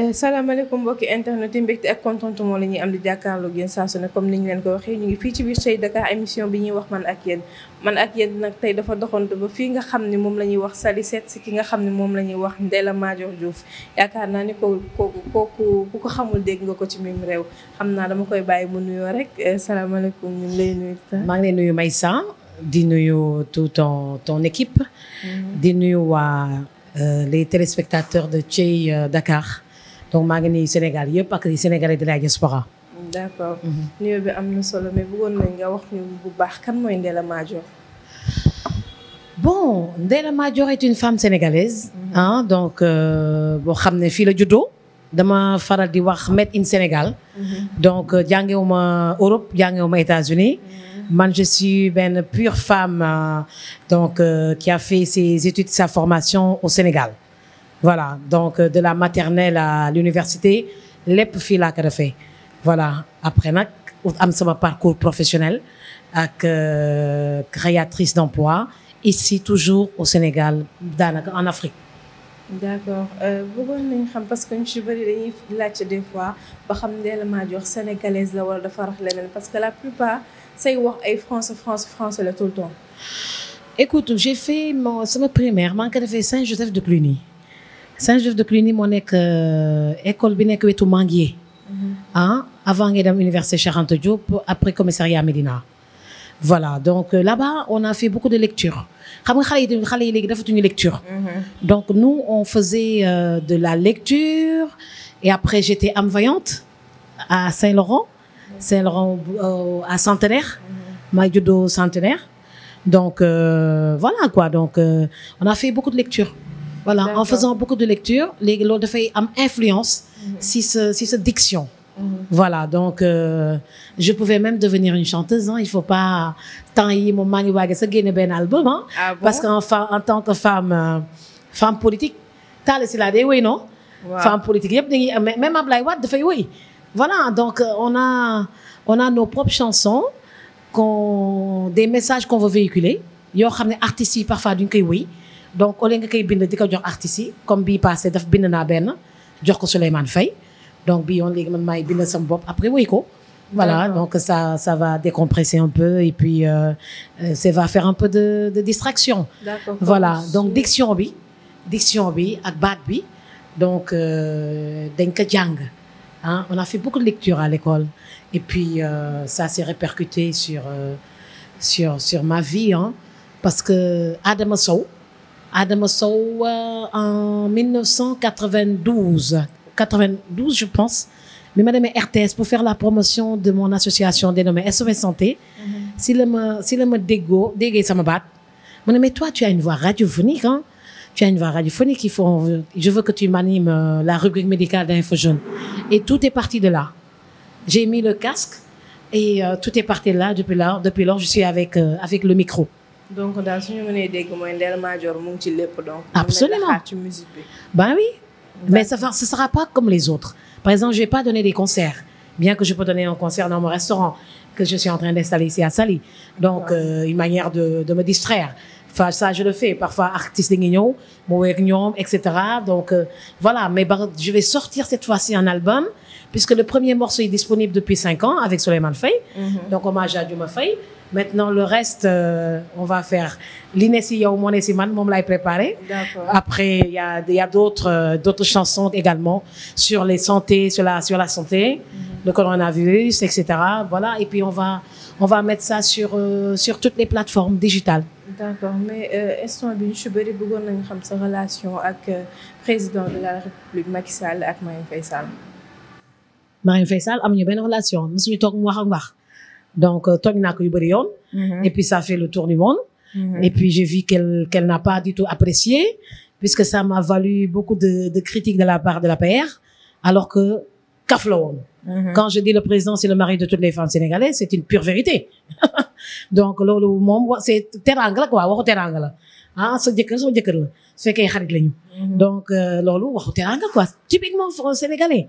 salaamaaleykum mbokki internet yi mbégte ak contentement la ñuy am di jàkkaarloo yéen saa su ne comme ni ñu leen ko waxee ñu ngi fii ci biir Sey Dakar émission bi ñuy wax man ak yéen nag tey dafa doxantu ba fii nga xam ne moom la ñuy wax Saly seet si ki nga xam ne moom la ñuy wax Ndella Madior Diouf yaakaar naa ni kooku ku ko xamul dégg nga ko ci mim réew xam naa dama koy bàyyi mu nuyoo rek salaamaaleykum ñu ngi lay nuyu. maa ngi lay nuyu Maïssa di nuyu tout ton équipe. di nuyu waa les téléspectateurs de Sey Dakar. donc maa ngi nuyu Sénégal yëpp ak Sénégalais de la diaspora. d'accord nuyoo bi am na solo mais bëggoon nañ nga wax ñu bu baax kan mooy Ndella Madior. bon Ndella Madior est une femme sénégalaise. donc boo xam ne fii la juddoo. dama faral di wax made in Sénégal. donc jàngewuma Europe jàngewuma États-Unis man je suis benn pure femme donc qui a fait ses études sa formation au Sénégal. voilà donc de la maternelle à l'université lépp fii laa ko defee voilà après nag am sama parcours professionnel ak créatrice d'emploi ici toujours au Sénégal daanaka en Afrique. d'accord bëggoon nañ xam parce que ñu ci bëri dañuy laajte des fois ba xam Ndella Madior sénégalaise la wala dafa rax leneen parce que la plupart say wax ay français la tout le temps. écoute j'ai fait sama primaire maa ngi ko defee Saint-Joseph de Cluny. Saint-Joseph de Cluny moo nekk école bi nekk wetu Manguier. avant ngay dem université Cheikh Anta Diop après commissariat Médina. voilà donc là-bas on a fait beaucoup de lectures xam nga xale yi léegi dafatuñu lecture. donc nous on faisait de la lecture et après j'étais âme vaillante à Saint-Laurent à Centenaire. maa juddoo Centenaire. donc voilà quoi donc on a fait beaucoup de lectures. voilà en faisant beaucoup de lecture léegi loolu dafay am influence si sa diction. voilà donc je pouvais même devenir une chanteuse il faut pas temps yi moom maa ngi waage sa génne benn album Ah bon? parce que en tant que femme politique Talla Sylla day woy non. femme politique yëpp dañuy même Ablaye Wade dafay woy. voilà donc on a nos propres chansons des messages qu'on veut véhiculer yoo xam ne artistes yi parfois duñ koy woy. donc au lieu nga koy bind di ko jox artistes yi comme bii passé daf bind naa benn jox ko Souleymane Faye donc bii yoon léegi man maay bind sama bopp après woy ko. voilà donc ça va décompresser un peu et puis ça va faire un peu de distraction. D'accord. voilà donc diction bi ak baat bi donc dañ ko jàng on a fait beaucoup de lecture à l'école et puis ça s'est répercuté sur ma vie parce que Adama Sow en 1992 je pense bi ma demee RTS pour faire la promotion de mon association dénommée SOS Santé. si la ma déggee sama baat mu ne mais toi tu as une voix radiophonique tu as une voix radiophonique je veux que tu m'animes la rubrique médicale d'Info Jeune et tout est parti de là. j'ai mis le casque et tout est parti là depuis lors je suis avec le micro. donc daal suñu mënee dégg mooy Ndella Madior mu ngi ci lépp donc. absolument ci musique bi. ben oui. mais ce sera pas comme les autres. par exemple je vais pas donner des concerts bien que je peux donner un concert dans mon restaurant que je suis en train d'installer ici à Saly. donc une manière de me distraire. enfin ça je le fais parfois artistes dañuy ñëw mu wéy ak ñoom et cetera donc voilà mais je vais sortir cette fois-ci un album puisque le premier morceau est disponible depuis 5 ans avec Souleymane Faye. donc hommage à Diouma Faye. Maintenant le reste on va faire li ne si yow moo ne si man moom lay préparer. D'accord. Après il y a d'autres chansons également sur les santé sur la santé. le coronavirus et cetera voilà et puis on va mettre ça sur toutes les plateformes digitales. d'accord mais instant bi ñu si bëri bëggoon nañu xam sa relation ak président de la République Macky Sall ak Marième Faye Sall. Marième Faye Sall amuñu benn relation mosuñu toog mu wax. donc tooñ naa ko yu bëri yoon. et puis ça fait le tour du monde. et puis j'ai vu qu'elle n'a pas du tout apprécié puisque ça m'a valu beaucoup de critiques de la part de l'APR alors que kaf la woon. quand je dis le président c'est le mari de toutes les femmes sénégalaises c'est une pure vérité. donc loolu moom c'est teranga la quoi waxu teranga la sa jëkkër sama jëkkër la su fekkee xarit lañu. donc loolu waxu teranga quoi typiquement sénégalais.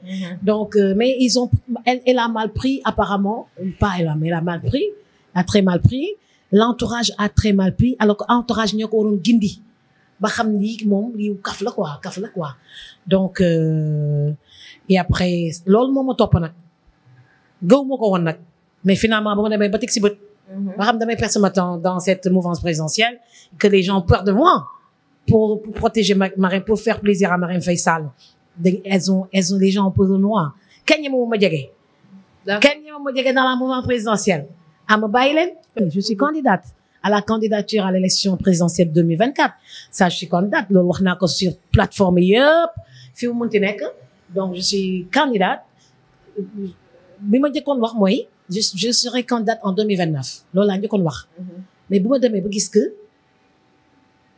donc mais elle a mal pris apparemment pas elle a mal pris a très mal pris l'entourage a très mal pris alors que entourage ñoo ko waroon gindi ba xam ni moom lii kaf la quoi donc et après loolu moo ma topp nag gëw ma ko woon nag mais finalement ba ma demee ba teg si bët ba xam damay perdre sama temps dans cette mouvance présidentielle que les gens ont peur de moi pour protéger Marème pour faire plaisir à Marème Faye Sall elles ont les gens ont peur de moi kenn ñemewu ma jege dans la mouvance présidentielle ma bàyyi leen je suis candidate à la candidature à l'élection présidentielle 2024 ça je suis candidate loolu wax naa ko sur plateforme yëpp fi mu munti nekk donc je suis candidate bi ma njëkkoon wax mooy je serai candidate en 2029 loolu laa njëkkoon wax mais bu ma demee ba gis que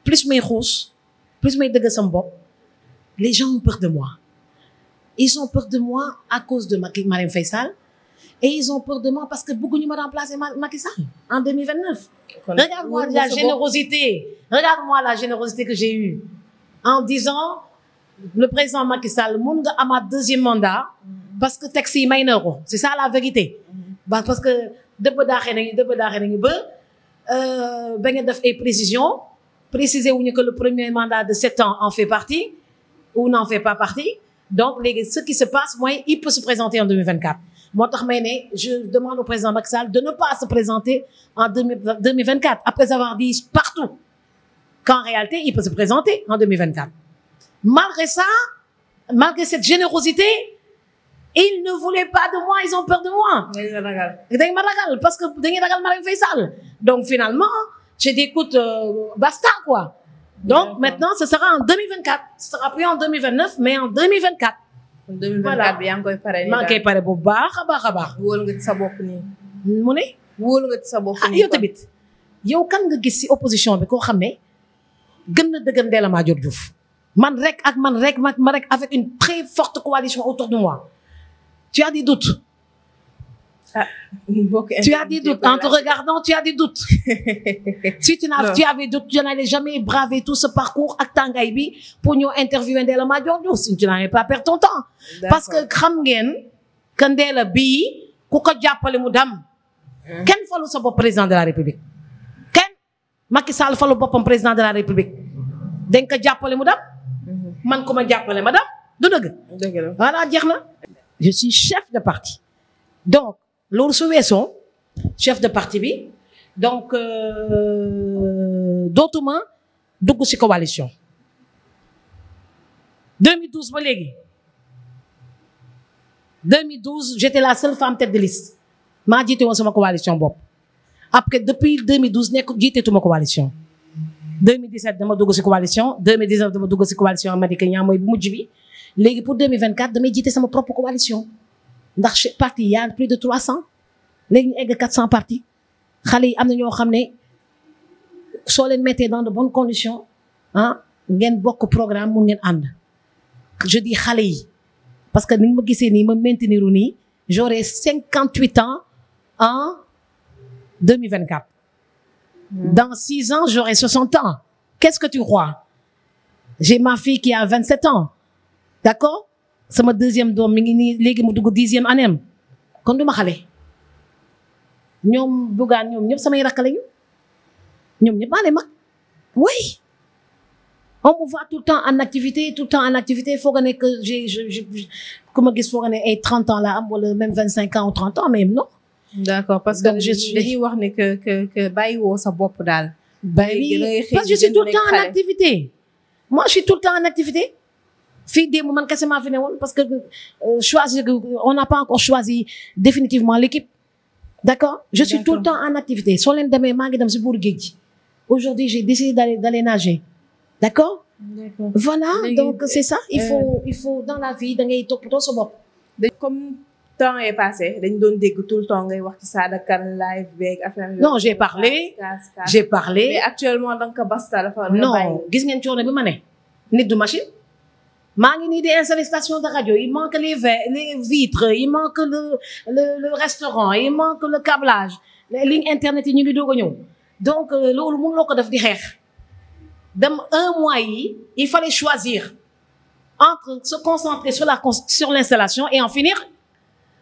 plus may xuus plus may dëgg sama bopp les gens ont peur de moi ils ont peur de moi à cause de Marème Faye Sall et ils ont peur de moi parce que bëgguñu ma remplacer Macky Sall en 2029 regarde-moi la générosité que j'ai eue en disant le président Macky Sall mun nga amaat deuxième mandat parce que texte yi may na ko c'est ça la vérité parce que dëbb daaxee nañu ba nga def ay préciser wuñu que le premier mandat de 7 ans en fait partie ou n'en fait pas partie donc léegi ce qui se passe mooy il peut se présenter en 2024 moo tax may ne je demande au président Macky Sall de ne pas se présenter en 2024 après avoir dit partout qu'en réalité il peut se présenter en 2024 malgré ça malgré cette générosité ils ne voulaient pas de moi ils ont peur de moi dañ ma ragal parce que dañuy ragal Marème Faye Sall donc finalement j'ai dit écoute basta quoi donc maintenant ce sera en 2024 ce sera plus en 2029 mais en 2024 voilà bi yaa ngi koy pare maa ngi koy pare bu baax a baax wóolu nga ci sa bopp nii mu ne wóolu nga ci sa bopp nii yow tamit yow kan nga gis ci opposition bi koo xam ne gën na dëgër Ndella Madior Diouf man rek avec une très forte coalition autour de moi tu as des doutes tu as des doutes en te regardant tu as des doutes si tu avais doutes tu n'allais jamais braver tout ce parcours ak tàngaay bi pour ñëw interviewer Ndella Madior Diouf si tu n'avais pas perdre ton temps parce que xam ngeen que Ndella bii ku ko jàppale mu dam kenn falu sa bopp président de la République kenn Macky Sall falu boppam président de la République dañ ko jàppale mu dam man ku ma jàppale ma dam du dëgg voilà jeex na je suis chef de parti donc loolu su weesoo chef de parti bi donc dootuma dugg ci coalition 2012 ba léegi 2012 j'étais la seule femme tête de liste maa jiite woon sama coalition bopp après depuis 2012 nekk jiitetuma coalition 2017 dama dugg ci coalition 2019 dama dugg ci coalition Madické Niang mooy bu mujj bi léegi pour 2024 damay jiite sama propre coalition ndax parti y a plus de 300 léegi ñu egg 400 partis xale yi am na ñoo xam ne soo leen mettee dans de bonnes conditions ngeen bokk programme mun ngeen ànd je dis xale yi parce que ni ma gisee nii ma maintenir nii j'aurai 58 ans en 2024 dans 6 ans j'aurai 60 ans qu'est-ce que tu crois j'ai ma fille qui a 27 ans d'accord sama deuxième doom mi ngi nii léegi mu dugg 10e année am kon du ma xale ñoom Bougane ñoom ñëpp samay rakk lañu ñoom ñëpp maa leen mag oui on me voit tout le temps en activité foog ne que ku ma gis foog ne ay 30 ans la am wala même 25 ans ou 30 ans mais non. d'accord parce que dañuy wax ne que bàyyiwoo sa bopp daal. bàyyi parce que je suis tout le temps en activité. moi je suis tout le temps en activité. fii démb man kese maa fi ne woon parce que on n'a pas encore choisi définitivement l'équipe. D'accord je suis tout le temps en activité soo leen demee maa ngi dem si buur géej gi aujourd'hui j'ai décidé d'aller nager d'accord voilà donc c'est ça il faut dans la vie da ngay toppatoo sa bopp comme temps est passé dañ doon dégg tout le temps ngay wax ci Sada Kane live beeg affaire non j'ai parlé mais actuellement da nga ko basta dafa non gis ngeen coono bi ma ne nit du machine maa ngi nii di installer station de radio il manque les vitres il manque le restaurant il manque le câblage les lignes internet yi ñu ngi doog a ñëw donc loolu mënuloo ko def di xeex dem 1 mois yi il fallait choisir entre se concentrer sur l'installation et en finir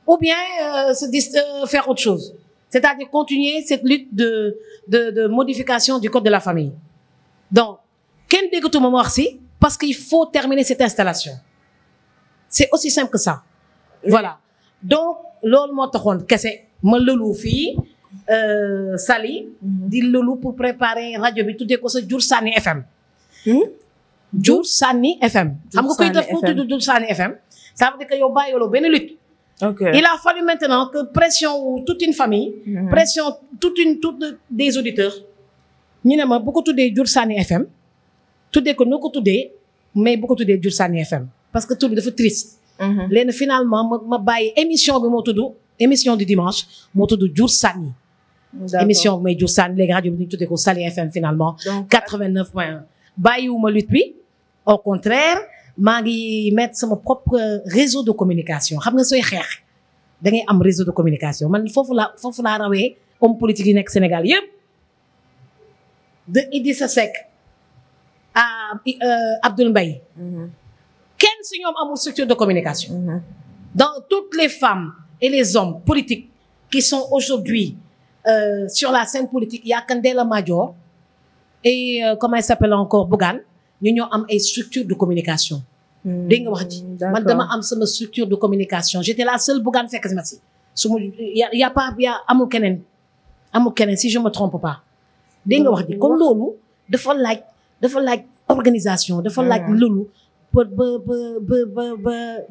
ou bien faire autre chose c'est-à-dire continuer cette lutte de modification du code de la famille donc kenn déggatuma ma wax si parce qu'il faut terminer cette installation c'est aussi simple que ça voilà donc loolu moo taxoon kese ma lëlu fii Saly di lëlu pour préparer rajo bi tuddee ko sa Jur Sànni FM Jur Sànni FM xam nga koy def ko tudd Jur Sànni FM ça veut dire que yow bàyyiloo benn lutte il a fallu maintenant que pression wu toute une famille pression toutes des auditeurs ñu ne ma bu ko tuddee Jur Sànni FM tuddee ko noo ko tuddee mais bu ko tuddee Jur Sànni FM parce que tur bi dafa triste léegi finalement ma bàyyi émission bi moo tudd émission du dimanche moo tudd Jur Sànni émission bi may Jur Sànni léegi rajo bi ñu tuddee ko Saly FM finalement 89.1 bàyyiwuma lutte bi au contraire maa ngi mettre sama propre réseau de communication xam nga sooy xeex da ngay am réseau de communication man foofu laa rawee homme politique yi nekk Sénégal yëpp de Idrissa Seck à Abdoul Mbaye kenn si ñoom amul structure de communication dans toutes les femmes et les hommes politiques qui sont aujourd'hui sur la scène politique il y a Kandela Madior et comment il s'appelle encore Bougane ñu ñoo am ay structure de communication dégg nga wax ji man dama am sama structure de communication j'étais la seule Bougane fekk si ma si su ma y a pas amul keneen si je me trompe pas dégg nga wax ji kon loolu dafa laaj organisation dafa laaj loolu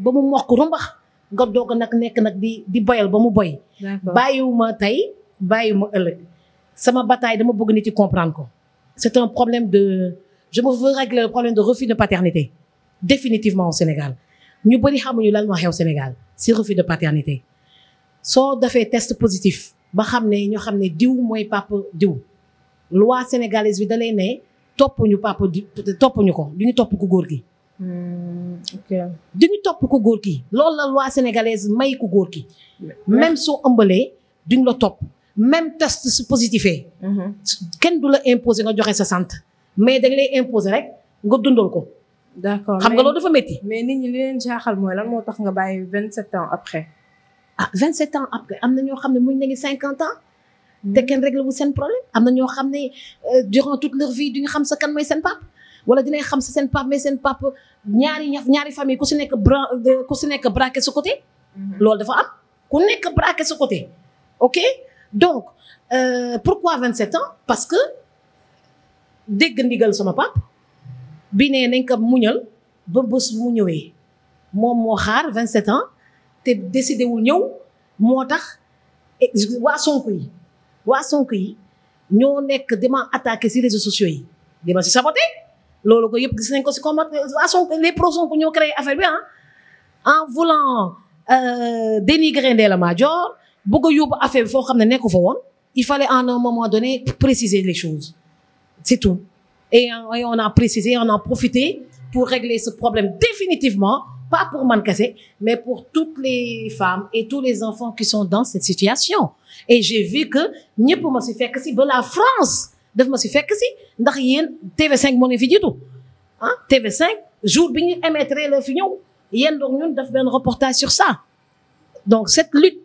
ba mu mokk rumbax nga doog a nekk di boyal ba mu boy bàyyiwuma tey bàyyiwuma ëllëg sama bataille dama bëgg nit yi comprendre ko c'est un problème je me veux régler le problème de refus de paternité définitivement au Sénégal ñu bëri xamuñu lan moo xew Sénégal si refus de paternité soo defee test positif ba xam ne diw mooy papa diw loi sénégalaise bi da lay ne toppuñu ko duñu topp ku góor gi duñu topp ku góor gi loolu la loi sénégalaise may ku góor gi même soo ëmbalee duñu la topp même test su positifee kenn du la imposer nga joxe sa sant mais dañ lay imposer rek nga dundal ko d'accord xam nga loolu dafa métti mais nit ñi li leen jaaxal mooy lan moo tax nga bàyyi 27 ans après 27 ans après am na ñoo xam ne muñ nañu 50 ans te kenn réglé wu seen problème am na ñoo xam ne durant toute leur vie duñu xam sa kan mooy seen pap wala dinañ xam sa seen pap mais seen pap ñaari famille ku si nekk braqué sa côté loolu dafa am ku nekk braqué sa côté ok donc pourquoi 27 ans parce que dégg ndigal sama pap bi ne nañ ko muñal ba bés mu ñëwee moom moo xaar 27 ans te décidé wul ñëw moo tax waa Sonko yi ñoo nekk dama attaqué si réseaux sociaux yi dama si saboté loolu ko yëpp gis nañ ko si comment waa Sonko les pro Sonko ñoo créé affaire bi en voulant dénigrer Ndella Madior bëgg a yóbbu affaire bi foo xam ne nekku fa woon il fallait à un moment donné préciser les choses c'est tout et on a précisé on a profité pour régler ce problème définitivement pas pour man kese mais pour toutes les femmes et tous les enfants qui sont dans cette situation et j'ai vu que ñëpp ma si fekk si ba la France daf ma si fekk si ndax yéen TV5 moo ne fi jiitu TV5 jour bi ñu émettre la fi ñëw yéen donc ñun daf benn reportage sur ça donc cette lutte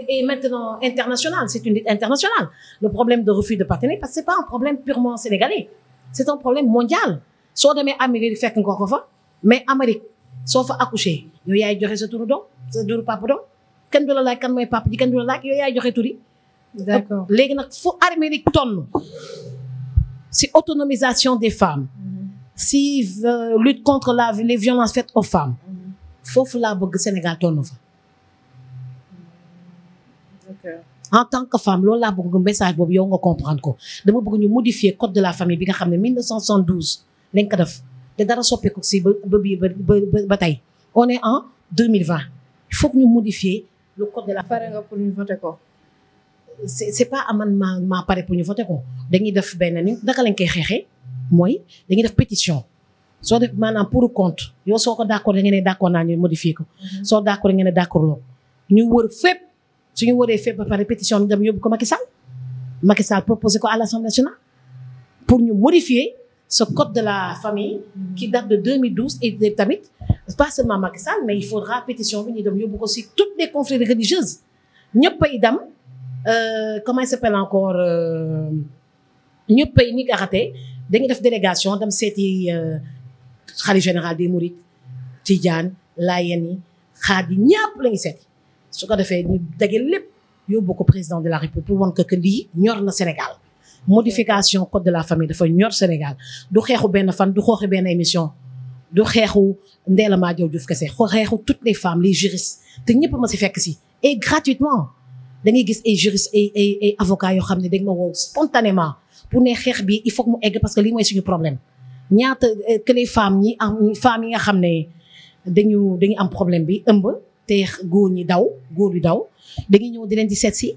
est maintenant internationale c'est une lutte internationale le problème de refus de paternité parce que c'est pas un problème purement sénégalais c'est un problème mondial soo demee Amérique fekk nga ko fa mais Amérique soo fa accouché yow yaay joxe sa turu doom sa turu papa doom kenn du la laaj kan mooy papa ji kenn du la laaj yow yaay joxe turi d'accord léegi nag fu Amérique tonn si autonomisation des femmes si lutte contre les violences faites aux femmes foofu laa bëgg Sénégal tonn fa en tant que femme loolu laa bëgg message boobu yow nga comprendre ko dama bëgg ñu modifier code de la famille bi nga xam ne 1972 lañ ko def te dara soppeeku si ba tey on est en 2020 il faut que ñu modifier le code de la pare nga pour ñu voter ko c'est pas aman maa pare pour ñu voter ko dañuy def benn ni naka lañ koy xeexee mooy dañuy def pétition soo def maanaam pour compte yow soo ko d'accord da ngeen ne d'accord naa ñu modifier ko soo d'accord ngeen ne d'accord loo ñu wër fépp suñu waree fépp ba pare pétition bi dem yóbbu ko Macky Sall proposé ko à l'Assemblée nationale pour ñu modifier ce code de la famille qui date de 2012 et tamit pas seulement Macky Sall mais il faudra pétition bi ñu dem yóbbu ko si toutes les confréries religieuses ñëpp ay dem comment il s'appelle encore ñëpp ay ni garaté dañuy def délégation dem seeti xalifa général des Mourides Tidiane Laayeen yi Xaadir ñëpp la ñuy seeti su ko defee ñu dajale lépp yóbbu ko président de la République pour won que lii ñor na Sénégal modification code de la famille dafa ñor Sénégal du xeexu benn fan du xooxi benn émission du xeexu Ndella Madior Diouf kese xeexu toutes les femmes les juristes te ñëpp ma si fekk si et gratuitement da ngay gis ay juristes ay avocats yoo xam ne dañ ma woo spontanément pour ne xeex bi il faut que mu egg parce que lii mooy suñu problème ñaata que les femmes yi nga xam ne dañu am problème bi ëmb te góor bi daw dañuy ñëw di leen di seet si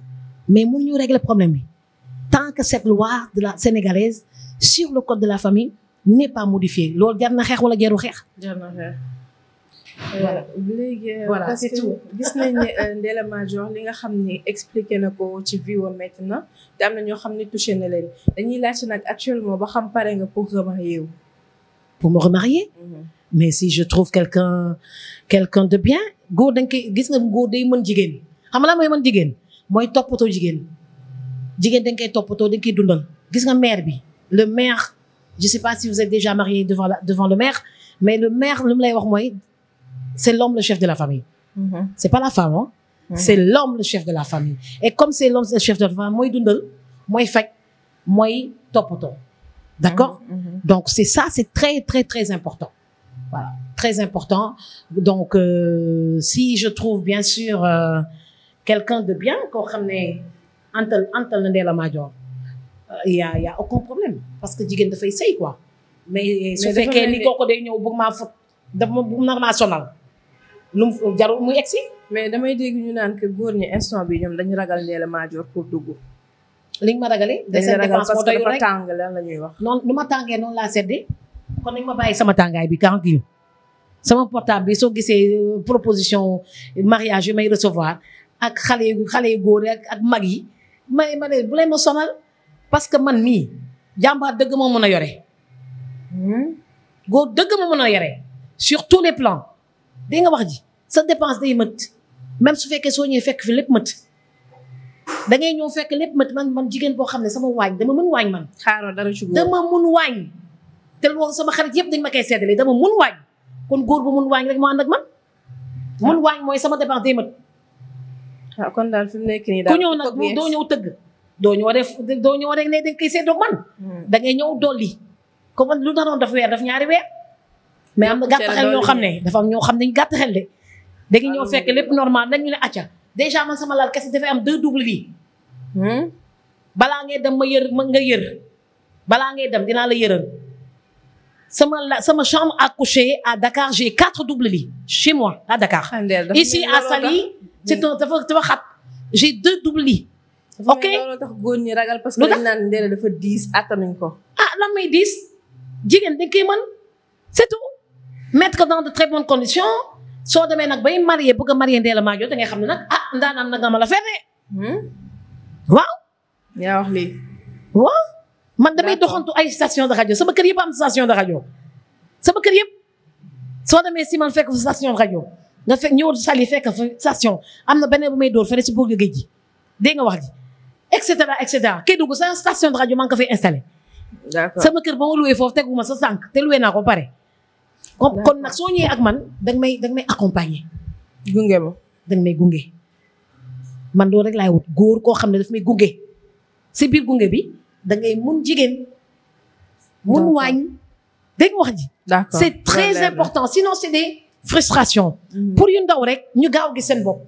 mais mënuñu régler problème bi tant que cette loi de la sénégalaise sur le code de la famille n'est pas modifiée loolu jar na xeex wala jarul xeex. jar na xeex. voilà léegi voilà parce c'est que tout. gis nañ ne Ndella Madior li nga xam ni expliqué na ko ci vie wam métti na te am na ñoo xam ne touché na leen dañuy laajte nag actuellement ba xam pare nga pour remarier wu. Pour me remarier. Mais si je trouve quelqu'un de bien góor dañ koy gis nga góor day mën jigéen xam nga la mooy mën jigéen mooy toppatoo jigéen dañ koy toppatoo dañ koy dundal gis nga maire bi le maire je sais pas si vous êtes déjà marié devant le maire mais le maire lu mu lay wax mooy c'est l'homme le chef de la famille. C'est pas la femme hein. C'est l'homme le chef de la famille et comme c'est l'homme le chef de la famille mooy dundal mooy faj mooy toppatoo. D'accord? Donc c'est ça, c'est très très très important. Voilà, très important. Donc si je trouve bien sûr quelqu'un de bien koo xam ne antal na Ndella Madior y a aucun problème parce que jigéen dafay sëy quoi. mais su fekkee ni kooku day ñëw bëgg maa fot dafa nar maa sonal lu mu jarul muy egsi. mais damay dégg ñu naan que góor ñi instant bi ñoom dañu ragal Ndella Madior pour dugg. li nga ma ragalee. dañu ragal parce que dafa tàng lan la ñuy wax. noonu nu ma tàngee noonu laa seddee kon nañ ma bàyyi sama tàngaay bi tranquille sama portable bi soo gisee proposition mariage yu may recevoir ak xale yu góor ak mag yi ma ne bu leen ma sonal parce que man mii jàmbaar dëgg ma mën a yore. góor dëgg ma mën a yore sur tous les plans di nga wax ji sa dépense day mët même su fekkee soo ñëwee fekk fi lépp mët. da ngay ñëw fekk lépp man jigéen boo xam ne sama waañ dama mën waañ man. xaaral dara ci góor dama mën waañ. te loolu sama xarit yëpp dañ ma koy seddale dama mën waañ kon góor bu mën waañ rek moo ànd ak man. mën waañ mooy sama dépense day mat. ah kon daal fi mu nekk nii daal ku ñëw nag doo ñëw tëgg. doo ñëw rek ne dañ koy seddoog man. da ngay ñëw dolli. comme lu naroon daf weer daf ñaari weer. mais am na gàtt xel ñoo xam ne dafa am ñoo xam ne gàtt xel de. da ngay ñëw fekk lépp normal nañ ñu ne acca. déjà man sama lal kese dafay am 2 double lits. balaa ngay dem nga yër balaa ngay dem dinaa la yëral sama chambre à coucher à Dakar j'ai 4 double lits chez moi à Dakar. Ici à Saly c'est dafa xat j'ai 2 double lits. ok loolu tax góor ñi ragal parce que dañ naan Ndella dafa diis attanuñ ko. ah lan may diis jigéen dañ koy mën c'est tout mettre ko dans de très bonnes conditions. soo demee nag bay marié bëgg a marié Ndella Madior da ngay xam ne nag ndaanaan nag nga ma la ferne. waaw. yaa wax lii. waaw man damay doxantu ay station de rajo sama kër yëpp am station de rajo sama kër yëpp soo demee si man fekk fa station de rajo nga fekk ñëw Saly fekk fa station am na beneen bu may dóor fële si bourg géej gi dégg nga wax ji et cetera Kédougou sa station de rajo maa ngi ko fay installé. d'accord sama kër ba ma loué foofu teguma sa sànq te loué naa ko pare. kon nag soo ñëwee ak man danga may accompagner. gunge ma. danga may gunge man loolu rek laay wut góor koo xam ne daf may gunge si biir gunge bi da ngay mun jigéen. mun waañ dégg nga wax ji. d'accord c'est très important sinon c'est des frustrations. pour yu ndaw rek ñu gaaw gi seen bopp.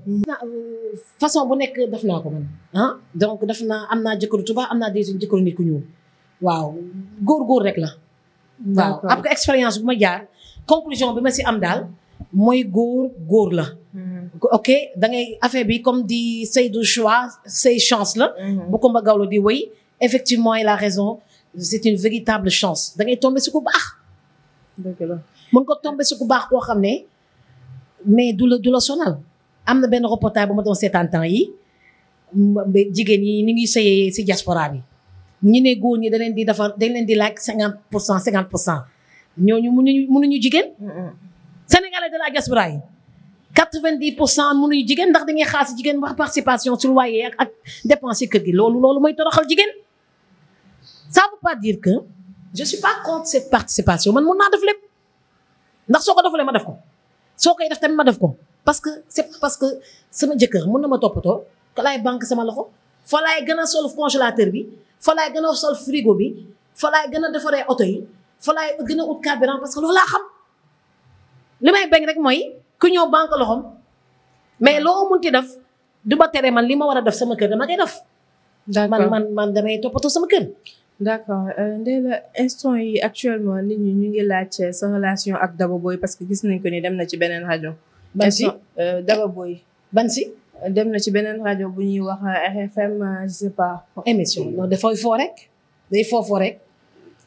façon bu nekk def naa ko man donc am naa jëkkëru tubaab am naa des jëkkëru nit ku ñuul waaw góor rek la. waaw après expérience bu ma jaar. conclusion bi ma si am daal mooy góor la. ok da ngay affaire bi comme di say du choix say chance la. bu Kumba Gawlo di woy effectivement il a raison c'est une véritable chance da ngay tomber si ku baax. dëgg la mën ko tomber si ku baax koo xam ne mais du la sonal. am na benn reportage bu ma doon seetaan temps yi jigéen ñi ni ngi sëyee si diaspora bi. ñu ne góor ñi dañ leen di laaj 50%. ñooñu mënuñu jigéen. Sénégalais de la diaspora yi 90% mënuñu jigéen ndax dañuy xaar si jigéen wax participation sur loyer ak dépense kër gi loolu mooy toroxal jigéen. ça veut pas dire que je suis pas contre cette participation man mun naa def lépp ndax soo ko defulee ma def ko soo koy def tamit ma def ko parce que c'est parce que sama jëkkër mun na ma toppatoo ka laay banque sama loxo fa laay gën a sol congélateur bi fa laay gën a sol frigo bi fa laay gën a defaree oto yi fa laay gën a ut carburant parce que loolu laa xam li may bañ rek mooy ku ñëw banque loxom mais loo munti def du ba tere man li ma war a def sama kër dama koy def. d'accord man damay toppatoo sama kër. d'accord Ndella instant yi actuellement nit ñi ñu ngi laaj sa relation ak Daba Boye parce que gis nañ ko ni dem na ci beneen rajo. ban si Daba Boye. ban si. dem na ci beneen rajo bu ñuy wax RFM je sais pas. émission non dafay foo rek day foo rek.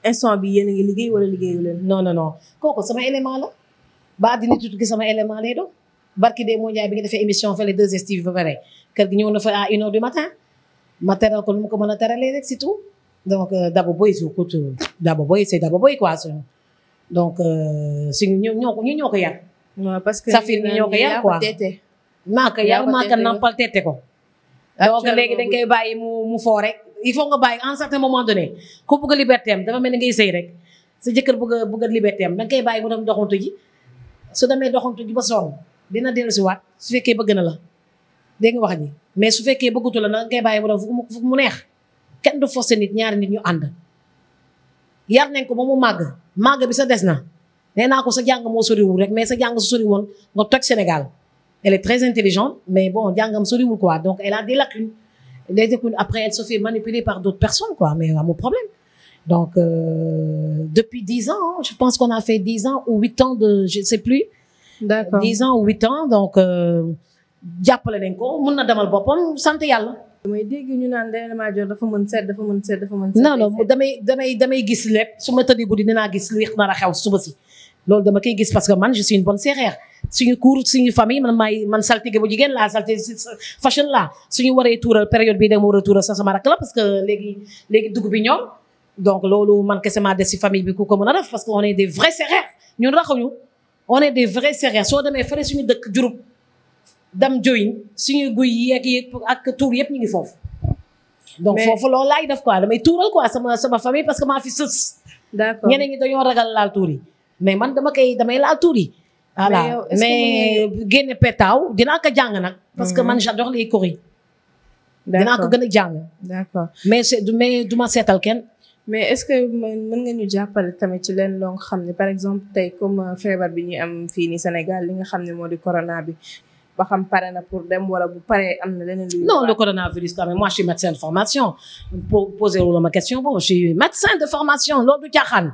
instant bi yéen a ngi liggéey wala liggéeyu leen. non kooku sama élément la ba dina tuuti sama élément lay doon barki de moo jaay bi nga defee émission fële 2STV ba pare kër gi ñëw na fa à 1h du matin ma teral ko lu mu ko mën a teralee rek c'est tout donc Daba Boye écoute Daba Boye c'est Daba Boye quoi donc suñu ñoo ko yar. waaw parce que Safir ñoo ko yar quoi maa ko yar maa ko nampal tete ko. donc léegi dañ koy bàyyi mu foo rek il faut nga bàyyi en certain moment donné ku bëgg a liberté am dafa mel ni ngay sëy rek sa jëkkër bëgg a liberté am da nga koy bàyyi mu dem doxantu ji su demee doxantu ji ba sonn dina dellu si waat su fekkee bëgg na la dégg nga wax ji mais su fekkee bëggutu la da nga koy bàyyi mu dem fu mu neex kenn du forcer nit ñaari nit ñu ànd yar nañ ko ba mu màgg bi sa des na nee naa ko sa jàng moo soriwul rek mais sa jàng su sori woon nga toj Sénégal elle est très intelligente mais bon jàngam soriwul quoi donc elle a des lacunes après elle se fait manipuler par d'autres personnes quoi mais amul problème donc depuis 10 ans je pense qu'on a fait 10 ans ou 8 ans de je sais plus. D'accord 10 ans ou 8 ans donc jàppale nañ ko mun na demal boppam sant yàlla. damay dégg ñu naan Ndella Madior dafa mën seet. non damay gis lépp su ma tëddee guddi dinaa gis lu nar a xew suba si loolu dama koy gis parce que man je suis une bonne sérère suñu famille man saltige bu jigéen laa saltige fashion laa suñu waree tuural période bii dama war a tuural sa sama rakk la parce que léegi dugub bi ñor donc loolu man kese maa des si famille bi ku ko mën a def parce que on est des vrais sérères ñun raxuñu on est des vrais sérères soo demee fële suñu dëkk Diouroup dam joyin suñu guy yeeg ak tuur yëpp ñu ngi foofu donc foofu loolu laay def quoi damay tuural quoi sama famille parce que maa fi sës d'accord ñeneen ñi dañoo ragal laal tuur yi mais man damay laal tuur yi voilà mais génne petaaw dinaa ko jàng nag parce que man j'adore les choris dinaa ko gën a jàng d'accord mais du ma seetal kenn mais est-ce que mën nga ñu jàppale tamit ci leen loo nga xam ne par exemple tey comme feebar bi ñu am fii ni Sénégal li nga xam ne moo di corona bi ba xam pare na pour dem wala bu paree am na leneen lu non le coronavirus quand même moi je suis médecin de formation pour poser ma question bon je suis médecin de formation loolu du caaxaan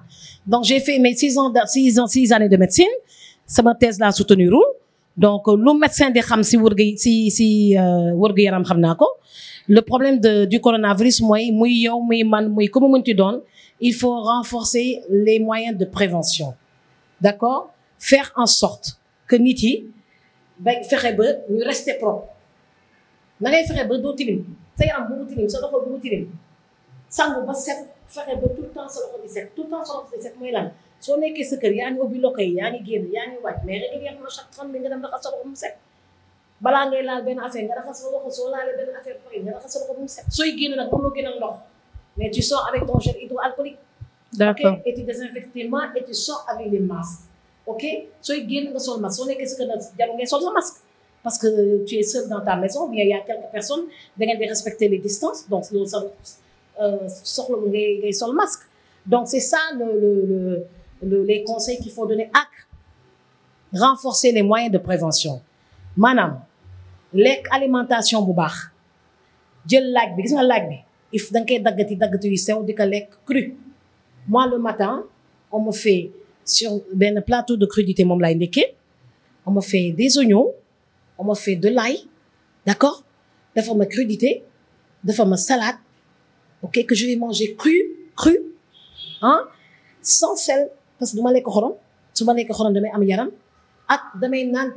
donc j'ai fait mes 6 années de médecine sama thèse laa soutenirul donc lu médecin di xam si wërgu yaram xam naa ko le problème du coronavirus mooy muy yow muy man muy ku mu mënti doon il faut renforcer les moyens de prévention d'accord faire en sorte que nit yi ba fexe ba ñu rester propre na ngay fexe ba doo tilim sa yaram bu mu tilim sa loxo bu mu tilim sangu ba set fexe ba tout le temps sa loxo di set tout le temps sa loxo di set mooy lan soo nekkee sa kër yaa ngi ubbi loxo yi yaa ngi génn yaa ngi wàcc mais régulièrement chaque 30 minutes nga dem raxas sa loxo mu set balaa ngay laal benn affaire nga raxas sa loxo soo laalee benn affaire pare nga raxas sa loxo mu set sooy génn nag mënuloo génn ak ndox mais tu sors avec ton gel hydroalcoolique. D'accord. Et tu désinfectes tes mains et tu sors avec les masques. Ok sooy génn nga sol masque soo nekkee sa kër nag jarul ngay sol sa masque parce que tu es seul dans ta maison bien il y a quelques personnes da ngeen di respecter les distances donc loolu sax soxla ngay sol masque donc c'est ça les conseils qu'il faut donner ak renforcer les moyens de prévention maanaam lekk alimentation bu baax jël laaj bi gis nga laaj bi il faut da nga koy daggati yu sew di ko lekk cru moi le matin on me fait sur benn plateau de crudité moom laay ndekkee on me fait des oignons on me fait de l'ail d'accord dafa ma crudité dafa ma salade ok que je vais manger cru sans sel parce que du ma lekk xorom su ma lekk xorom damay am yaram ak damay naan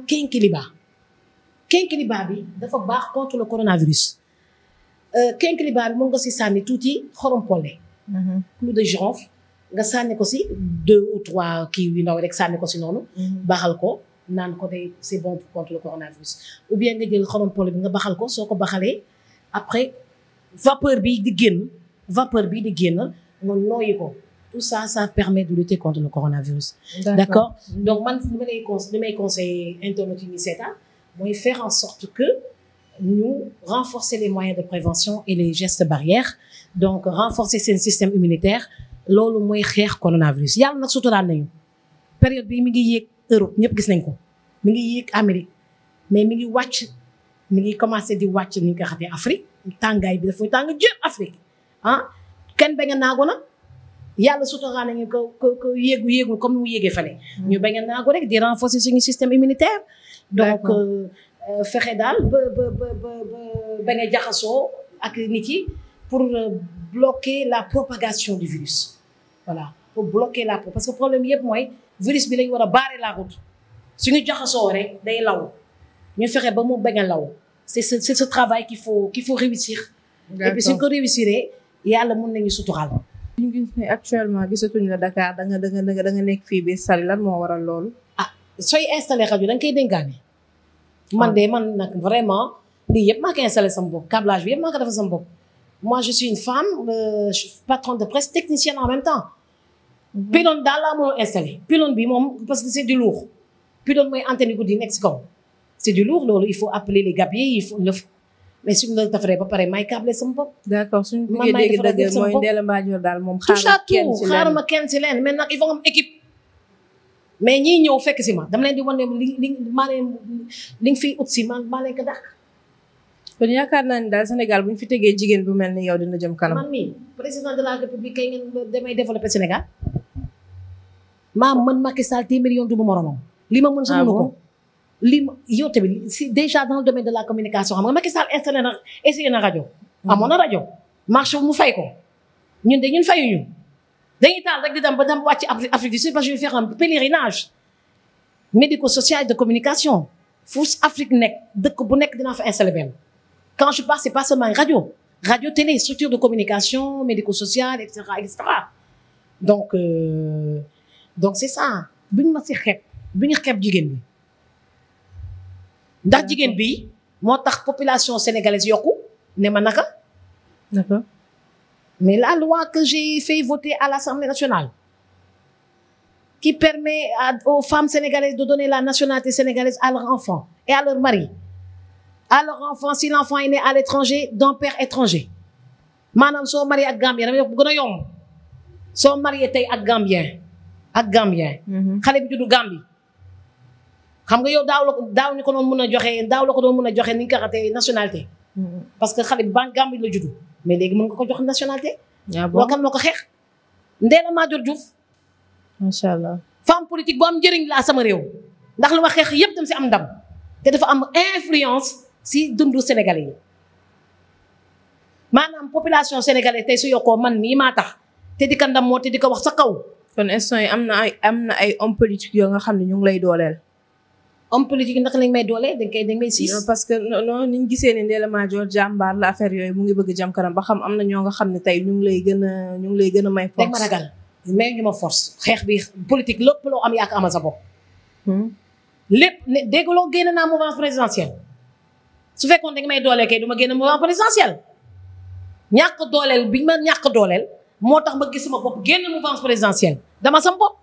kénkiliba bi dafa baax contre le coronavirus kénkiliba bi mën nga si sànni tuuti xorom polle clou de girofle nga sànni ko si 2 ou 3 kii yu ndaw rek sànni ko si noonu baxal ko naan ko day c'est bon pour contre le coronavirus ou bien nga jël xorom polle bi nga baxal ko soo ko baxalee après vapeur bi di génn nga nooyi ko tout ça permet de lutter contre le coronavirus. D'accord. Donc man li may conseiller internautes yi seetaan mooy faire en sorte que ñu renforcer les moyens de prévention et les gestes barrières donc renforcer seen système immunitaire loolu mooy xeex coronavirus yàlla nag suturaal nañu période bi mi ngi yéeg Europe ñëpp gis nañ ko mi ngi yéeg Amérique mais mi ngi wàcc mi ngi commencé di wàcc ni nga xam ne Afrique tàngaay bi dafay tàng jër Afrique kenn bañ a naagu nag yàlla suturaal nañu ko yéegul comme ni mu yéegee fale ñu bañ a naagu rek di renforcer suñu système immunitaire donc fexe daal ba bañ a jaxasoo ak nit yi pour bloquer la propagation du virus voilà pour bloquer parce que problème yëpp mooy virus bi lañu war a barrer la route suñu jaxasoo rek day law ñu fexe ba mu bañ a law c'est ce travail qu'il faut réussir et puis suñ ko réussiree yàlla mën nañu suturaal ñu gis ne actuellement gisatuñ la Dakar da nga nekk fii biir Saly lan moo waral loolu sooy installé rajo da nga koy dénkaane man nag vraiment lii yëpp maa koy installé sama bopp câblage bi yëpp maa ko defal sama bopp moi je suis une femme je suis patronne de presse technicienne en même temps pylône daal laa mënul installé pylône bi moom parce que c'est du lourd pylône mooy antenne guddi nekk si kaw c'est du lourd loolu il faut appeler les gabiers il faut mais suñu la defaree ba pare may câblé sama bopp d'accord suñu bëggee dégg dëgg mooy Ndella Madior daal moom xaaruma kenn si leen mais nag il faut nga am équipe mais ñii ñëw fekk si ma dama leen di wane li nga fiy ut si maa leen ko dàq. kon yaakaar naa ni daal Sénégal bu ñu fi tegee jigéen bu mel ni yow dina jëm kanam. man mii président de la République kay ngeen damay développer Sénégal maa mën Macky Sall téeméeri yoon du ma moromam. li ma mën sa mënu ko. yow tamit si déjà dans le domaine de la communication xam nga Macky Sall essayé na rajo. amoon na rajo marché mu fay ko ñun fayuñu. dañuy taal rek di dem ba dem wàcc Afrique du Sud parce que je vais faire un pèlerinage médico-social de communication fu Afrique nekk dëkk bu nekk dinaa fa installé benn quand je parle c'est pas seulement radio télé structure de communication médico-sociale et cetera donc c'est ça buñ ma si xeeb bu ñu xeeb jigéen bi ndax jigéen bi moo tax population sénégalaise yokku ne ma naka d'accord. Mais la loi que j'ai fait voter à l'Assemblée nationale, qui permet aux femmes sénégalaises de donner la nationalité sénégalaise à leurs enfants et à leurs maris. À leur enfant, si l'enfant est né à l'étranger, d'un père étranger. Maanaam soo marié ak Gambien dama def bu gën a yomb soo marié tey ak Gambien. xale bi juddu Gambie. xam nga yow daaw ñu ko doon mën a joxe ni nga ko xatee nationalité. parce que xale bi Gambie la juddu. mais léegi mën nga ko jox nationalité. bon kan moo ko xeex. Ndella Madior Diouf. macha allah. femme politique bu am njëriñ laa sama réew. ndax lu ma xeex yëpp dem si am ndam. te dafa am influence si dundu Sénégalais yi. maanaam population sénégalaise tey su yokkoo man mii maa tax. te di ko ndam moo te di ko wax sa kaw. kon instant yi am na ay homme politique yoo nga xam ne ñu ngi lay dooleel. homme politique ndax lañ may doole dañ may siis. parce que non ni ñu gisee ne Ndella Madior jàmbaar la affaire yooyu mu ngi bëgg jam kanam ba xam am na ñoo nga xam ne tey ñu ngi lay gën a may force. dañ ma ragal mais ñu ma force xeex bi politique lépp loo am yaa ko amal sa bopp. lépp ne dégguloo génn naa mouvance présidentielle su fekkoon da nga may dooleel kay du ma génn mouvance présidentielle ñàkk dooleel bi ma ñàkk dooleel moo tax ma gis sama bopp génn mouvance présidentielle dama sam bopp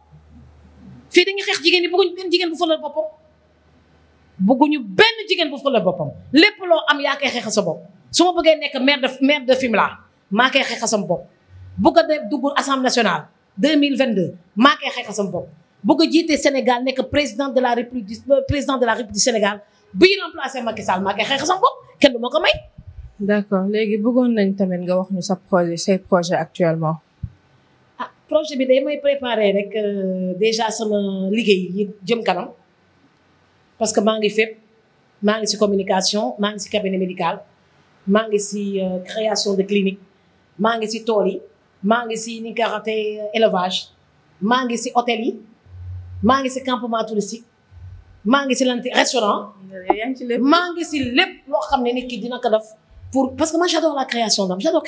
fii dañuy xeex jigéen ñi bëgguñu benn jigéen bu fëlal boppam. bëgguñu benn jigéen bu fëlal boppam lépp loo am yaa koy xeexal sa bopp su ma bëggee nekk maire de Fimela maa koy xeexal sama bopp bëgg a dugg assemblée nationale 2022 maa koy xeexal sama bopp bëgg a jiite Sénégal nekk président de la République du Sénégal bii remplacé Macky Sall maa koy xeexal sama bopp kenn du ma ko may. d'accord léegi bëggoon nañ tamit nga wax ñu say projet actuellement. projet bi day may préparer rek déjà sama liggéey yi jëm kanam. parce que maa ngi fépp maa ngi ci communication maa ngi ci cabinet médical maa ngi ci création de clinique maa ngi ci tool yi maa ngi ci ni nga xamante élevage maa ngi ci hôtel yi maa ngi ci campement touristique maa ngi ci restaurant maa ngi ci lépp loo xam ne nit ki dina ko def pour parce que moi j'adore la création d'âme j'adore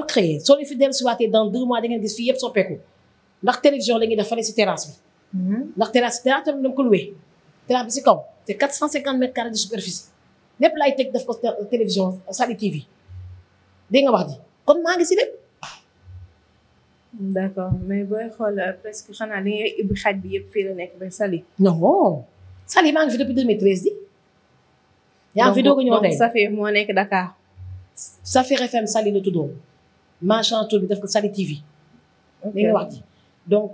créer soo leen fi dellusiwaatee dans 2 mois da ngeen gis fii yëpp soppeeku ndax télévision la ñuy def fale ci terrasse bi ndax terrasse tamit dama ko loué terrasse bi ci kaw te 450 mètres carrés de superficie lépp laay teg def ko télévision Saly TV dégg nga wax ji kon maa ngi ci lépp d'accord mais booy xool presque xanaa li ngay ibbi xaj bi yëpp fii la nekk ba Saly. non Saly maa ngi fi depuis 2013 di. yaa ngi fi doog a ñëw tey donc Safir moo nekk Dakar. Safir FM Saly la tuddoon. machin tur bi def ko Saly TV. ok li nga wax ji donc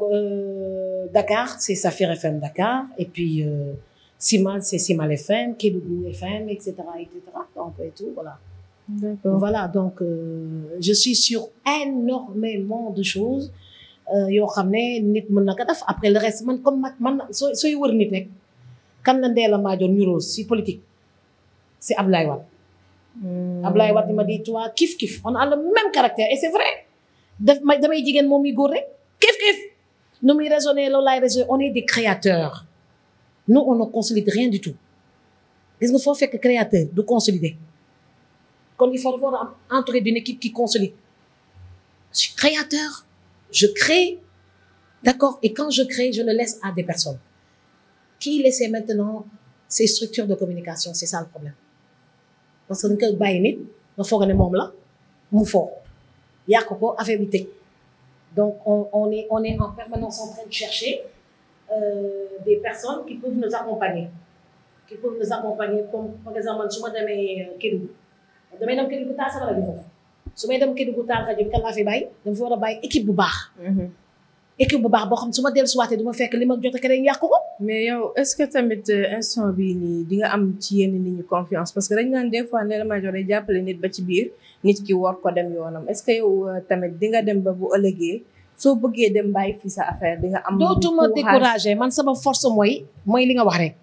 Dakar c'est Safir FM Dakar et puis Simal c'est Simal FM Kédougou FM et cetera donc et tout voilà. d'accord Voilà donc je suis sur énormément de choses yoo xam ne nit mën na ko def après le reste man comme man sooy wër nit rek kan la Ndella Madior Nioro si politique c'est Abdoulaye Wade. Abdoulaye Wade ma di toi kiff kiff on a le même caractère et c'est vrai damay jigéen moom mi góor rek kiff kiff nu muy raisonner loolu laay raisonner on est des créateurs nous on ne consolide rien du tout gis nga foo fekk créateur du consolider. Quand il faut avoir entouré d'une équipe qui consolide. Je suis créateur, je crée, d'accord, et quand je crée, je le laisse à des personnes. Qui laisse maintenant ces structures de communication, c'est ça le problème. Parce que dañ koy bàyyi nit nga foog ne moom la mu foog yàq ko affaire bi tëj. Donc on est en permanence en train de chercher des personnes qui peuvent nous accompagner. Comme par exemple su ma demee Kédougou. damay dem Kédougou taal sama rajo foofu su may dem Kédougou taal rajo bi kan laa fi bàyyi dama fi war a bàyyi équipe bu baax. équipe bu baax boo xam su ma dellusiwaatee du ma fekk li ma jot a keneen yàqu ko. mais yow est-ce que tamit instant bii nii di nga am ci yenn nit ñi confiance parce que dañ naan des fois Ndella Madior day jàppale nit ba ci biir nit ki war ko dem yoonam est-ce que yow tamit di nga dem ba bu ëllëgee soo bëggee dem bàyyi fi sa affaire di nga am. dootuma découragé man sama force mooy li nga wax rek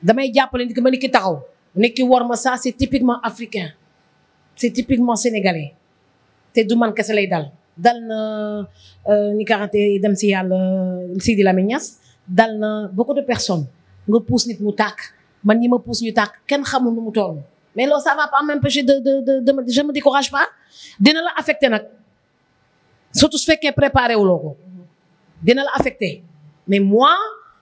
damay jàppale nit ki ma nit ki taxaw nit ki war ma ça c'est typiquement africain. C'est typiquement sénégalais te du man kese lay dal na ñi karante dem si yàlla Sidi Lamine Niass dal na beaucoup de personnes nga pousse nit mu tàkk man ñi ma pousse ñu tàkk kenn xamul nu mu toll mais loolu ça va pas m'empêcher de je me décourage pas dina la affecté nag surtout su fekkee préparé wuloo ko dina la affecté mais moi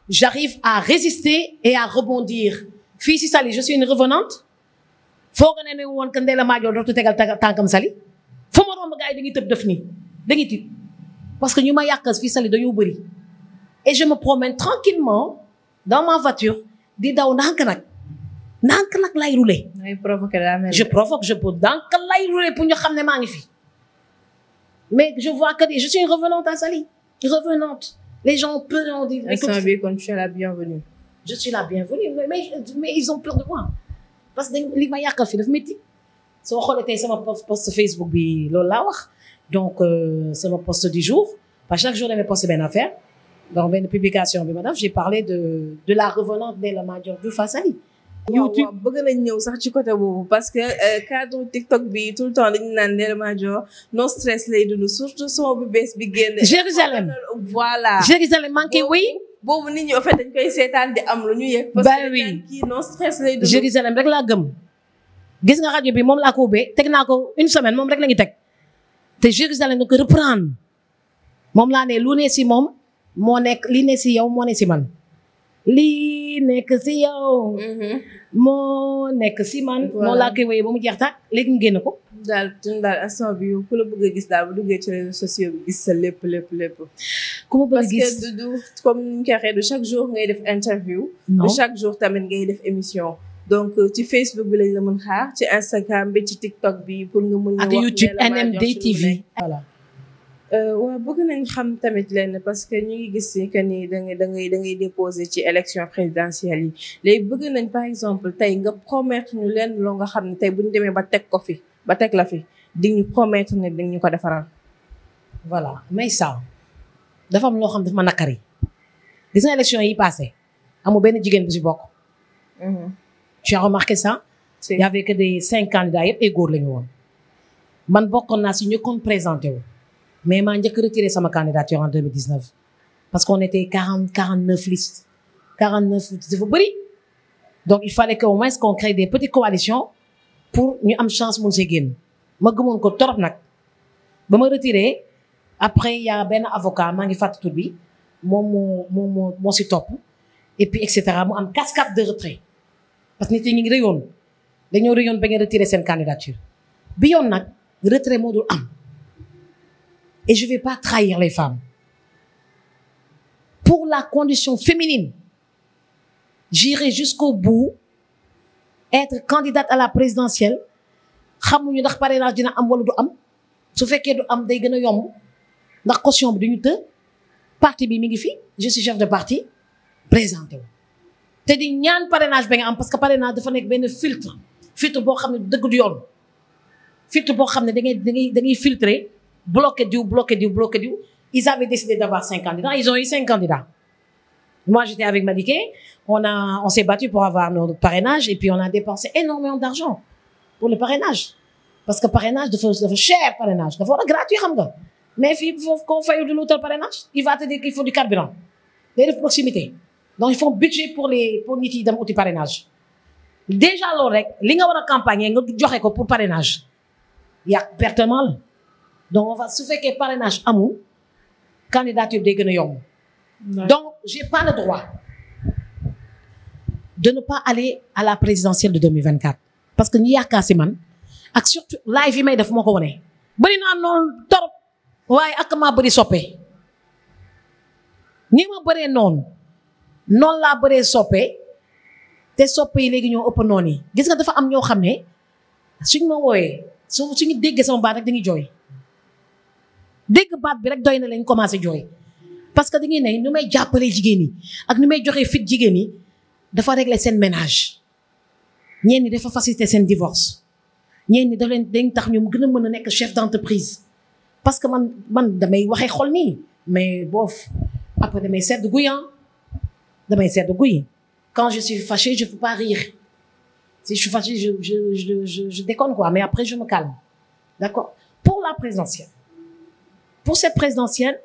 j'arrive à résister et à rebondir fii si Saly je suis une revenante foog ne woon que Ndella Madior dootu tegal tànkam Saly fu ma romb gars yi dañuy tëb def nii dañuy tiit parce que ñu ma yàqal fii Saly dañoo bëri et je me promène tranquillement dans ma voiture di daw ndànk nag lay rouler. je provoque je peux ndànk lay rouler pour ñu xam ne maa ngi fi mais je vois que je suis une revenante à Saly revenante les gens peuvent en dire. instant bii kon tu es la bienvenue. je suis la bienvenue mais ils ont peur de moi. parce que li ma yàqal fi dafa métti soo xoolee tey sama post Facebook bi loolu laa wax donc sama post du jour pas chaque jour damay poster benn affaire donc benn publication bi ma def j'ai parlé de la revenante Ndella Madior Diouf à Saly. YouTube bëgg nañ ñëw sax ci côté boobu parce que cadre TikTok bi tout le temps dañu naan Ndella Madior no stress lay dund surtout son bu bees bi génn. Jérusalem voilà Jérusalem maa ngi koy wéy. boobu nit ñi en fait dañ koy seetaan di am lu ñu yëg. parce que kii non stress lay dund. Jérusalem rek laa gëm gis nga rajo bi moom laa ko ubbee teg naa ko une semaine moom rek la ñu teg te Jérusalem da ko reprendre moom laa ne lu ne si moom moo nekk li ne si yow moo ne si man lii nekk si yow. moo nekk si man. moo laa koy wéyee ba mu jeex taag léegi ñu génn ko. daal instant bi ku la bëgg a gis daal bu duggee ci réseaux sociaux bi gis sa lépp. ku ma bëgg a gis parce que du comme ni ñu koy waxee du chaque jour ngay def interview. non du chaque jour tamit ngay def émission. donc ci Facebook bi lañ la mën xaar ci Instagram bi ci TikTok bi pour nga mën. ak YouTube NMD TV voilà. waaw bëgg nañ xam tamit leen parce que ñu ngi gis ni que ni da ngay déposer ci élection présidentielle yi léegi bëgg nañ par exemple tey nga promettre ñu leen loo nga xam ne tey bu ñu demee ba teg ko fi ba teg la fi di ñu promettre ne di ñu ko defaral. voilà mais ça dafa am loo xam dafa ma nakari gis nga élection yi passé amul benn jigéen bu si bokk. tu as remarqué ça. il y avait que des 5 candidats yëpp ay góor la ñu woon man bokkoon naa si ñu kon présenté wu. mais maa njëkk retiré sama candidature en 2019 parce qu'on était 49 listes 49 listes dafa bëri donc il fallait qu'au moins qu'on crée des petites coalitions pour ñu am chance mun see génn ma gëmoon ko torop nag ba ma retiré après il y a benn avocat maa ngi fàttali tur bi moom moo si topp et puis et cetera mu am cascade de retrait parce que nit ñi ñu ngi réyoon dañoo réyoon ba nga retiré seen candidature bi yoon nag retrait moo dul am et je vais pas trahir les femmes pour la condition féminine. J'irai jusqu'au bout, être candidate à la présidentielle. xamuñu ndax parrainage dina am wala du am su fekkee du am day gën a yomb ndax caution bi duñu të parti bi mi ngi fi je suis chef de parti présenté wu te di ñaan parrainage ba nga am parce que parrainage dafa nekk benn filtre boo xam ne dëgg du yoon filtre boo xam ne da ngay filtrer bloqué diw ils avaient décidé d'avoir 5 candidats ils ont eu 5 candidats moi j'étais avec Madické on s'est battu pour avoir notre parrainage et puis on a dépensé énormément d'argent pour le parrainage parce que parrainage dafa cher parrainage dafa war a gratuit xam nga mais fii foofu koo fayul du l'autre parrainage il va te dire qu'il faut du carburant day def proximité donc il faut budget pour nit yi dem uti parrainage déjà loolu rek li nga war a campagne nga joxe ko pour parrainage yaa pertement la donc on va su fekkee parrainage amul candidature day gën a yomb donc j'ai pas le droit de ne pas aller à la présidentielle de 2024 parce que ñi yaakaar si man ak surtout live yi may def moo ko wone bëri naa noonu torop waaye ak maa bëri soppe ni ma bëree noonu laa bëree soppe te soppe yi léegi ñoo ëpp noonu yi gis nga dafa am ñoo xam ne suñ ma wooyee suñu déggee sama baat rek dañuy jooy dégg baat bi rek doy na lañ commencé jooy parce que dañuy ne nu may jàppalee jigéen ñi ak nu may joxee fit jigéen ñi dafa régler seen ménage ñeen ñi dafa faciliter seen divorce ñeen ñi dafa leen dañ tax ñu gën a mën a nekk chef d'entreprise parce que man damay waxee xol nii mais boof après damay sedd guy quand je suis fâchée je peux pas rire si je suis fâchée je déconne quoi mais après je me calme d'accord pour la présidentielle pour cette présidentielle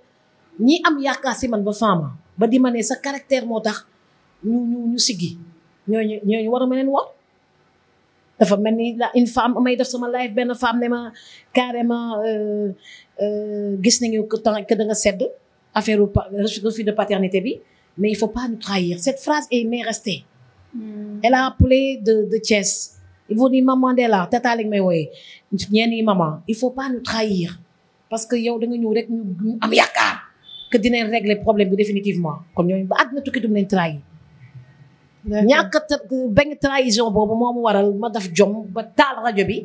ñi am yaakaar si man ba faama ba di ma ne sa caractère moo tax ñu siggi ñooñu war a ma leen war dafa mel ni une femme may def sama live benn femme ne ma carrément gis nañu que da nga sedd affaire refus de paternité bi mais il faut pas nous trahir cette phrase m'est restée elle a appelé de Thiès il faut dire maman de la tata lañ may wooyee ñeen yi maman il faut pas nous trahir parce que yow da nga ñëw rek ñu am yaakaar que dinañ régler problème bi définitivement kon ñooñu ba àdduna tukki dum leen trahir ñàkk benn trahison boobu moo mu waral ma def jom ba taal rajo bi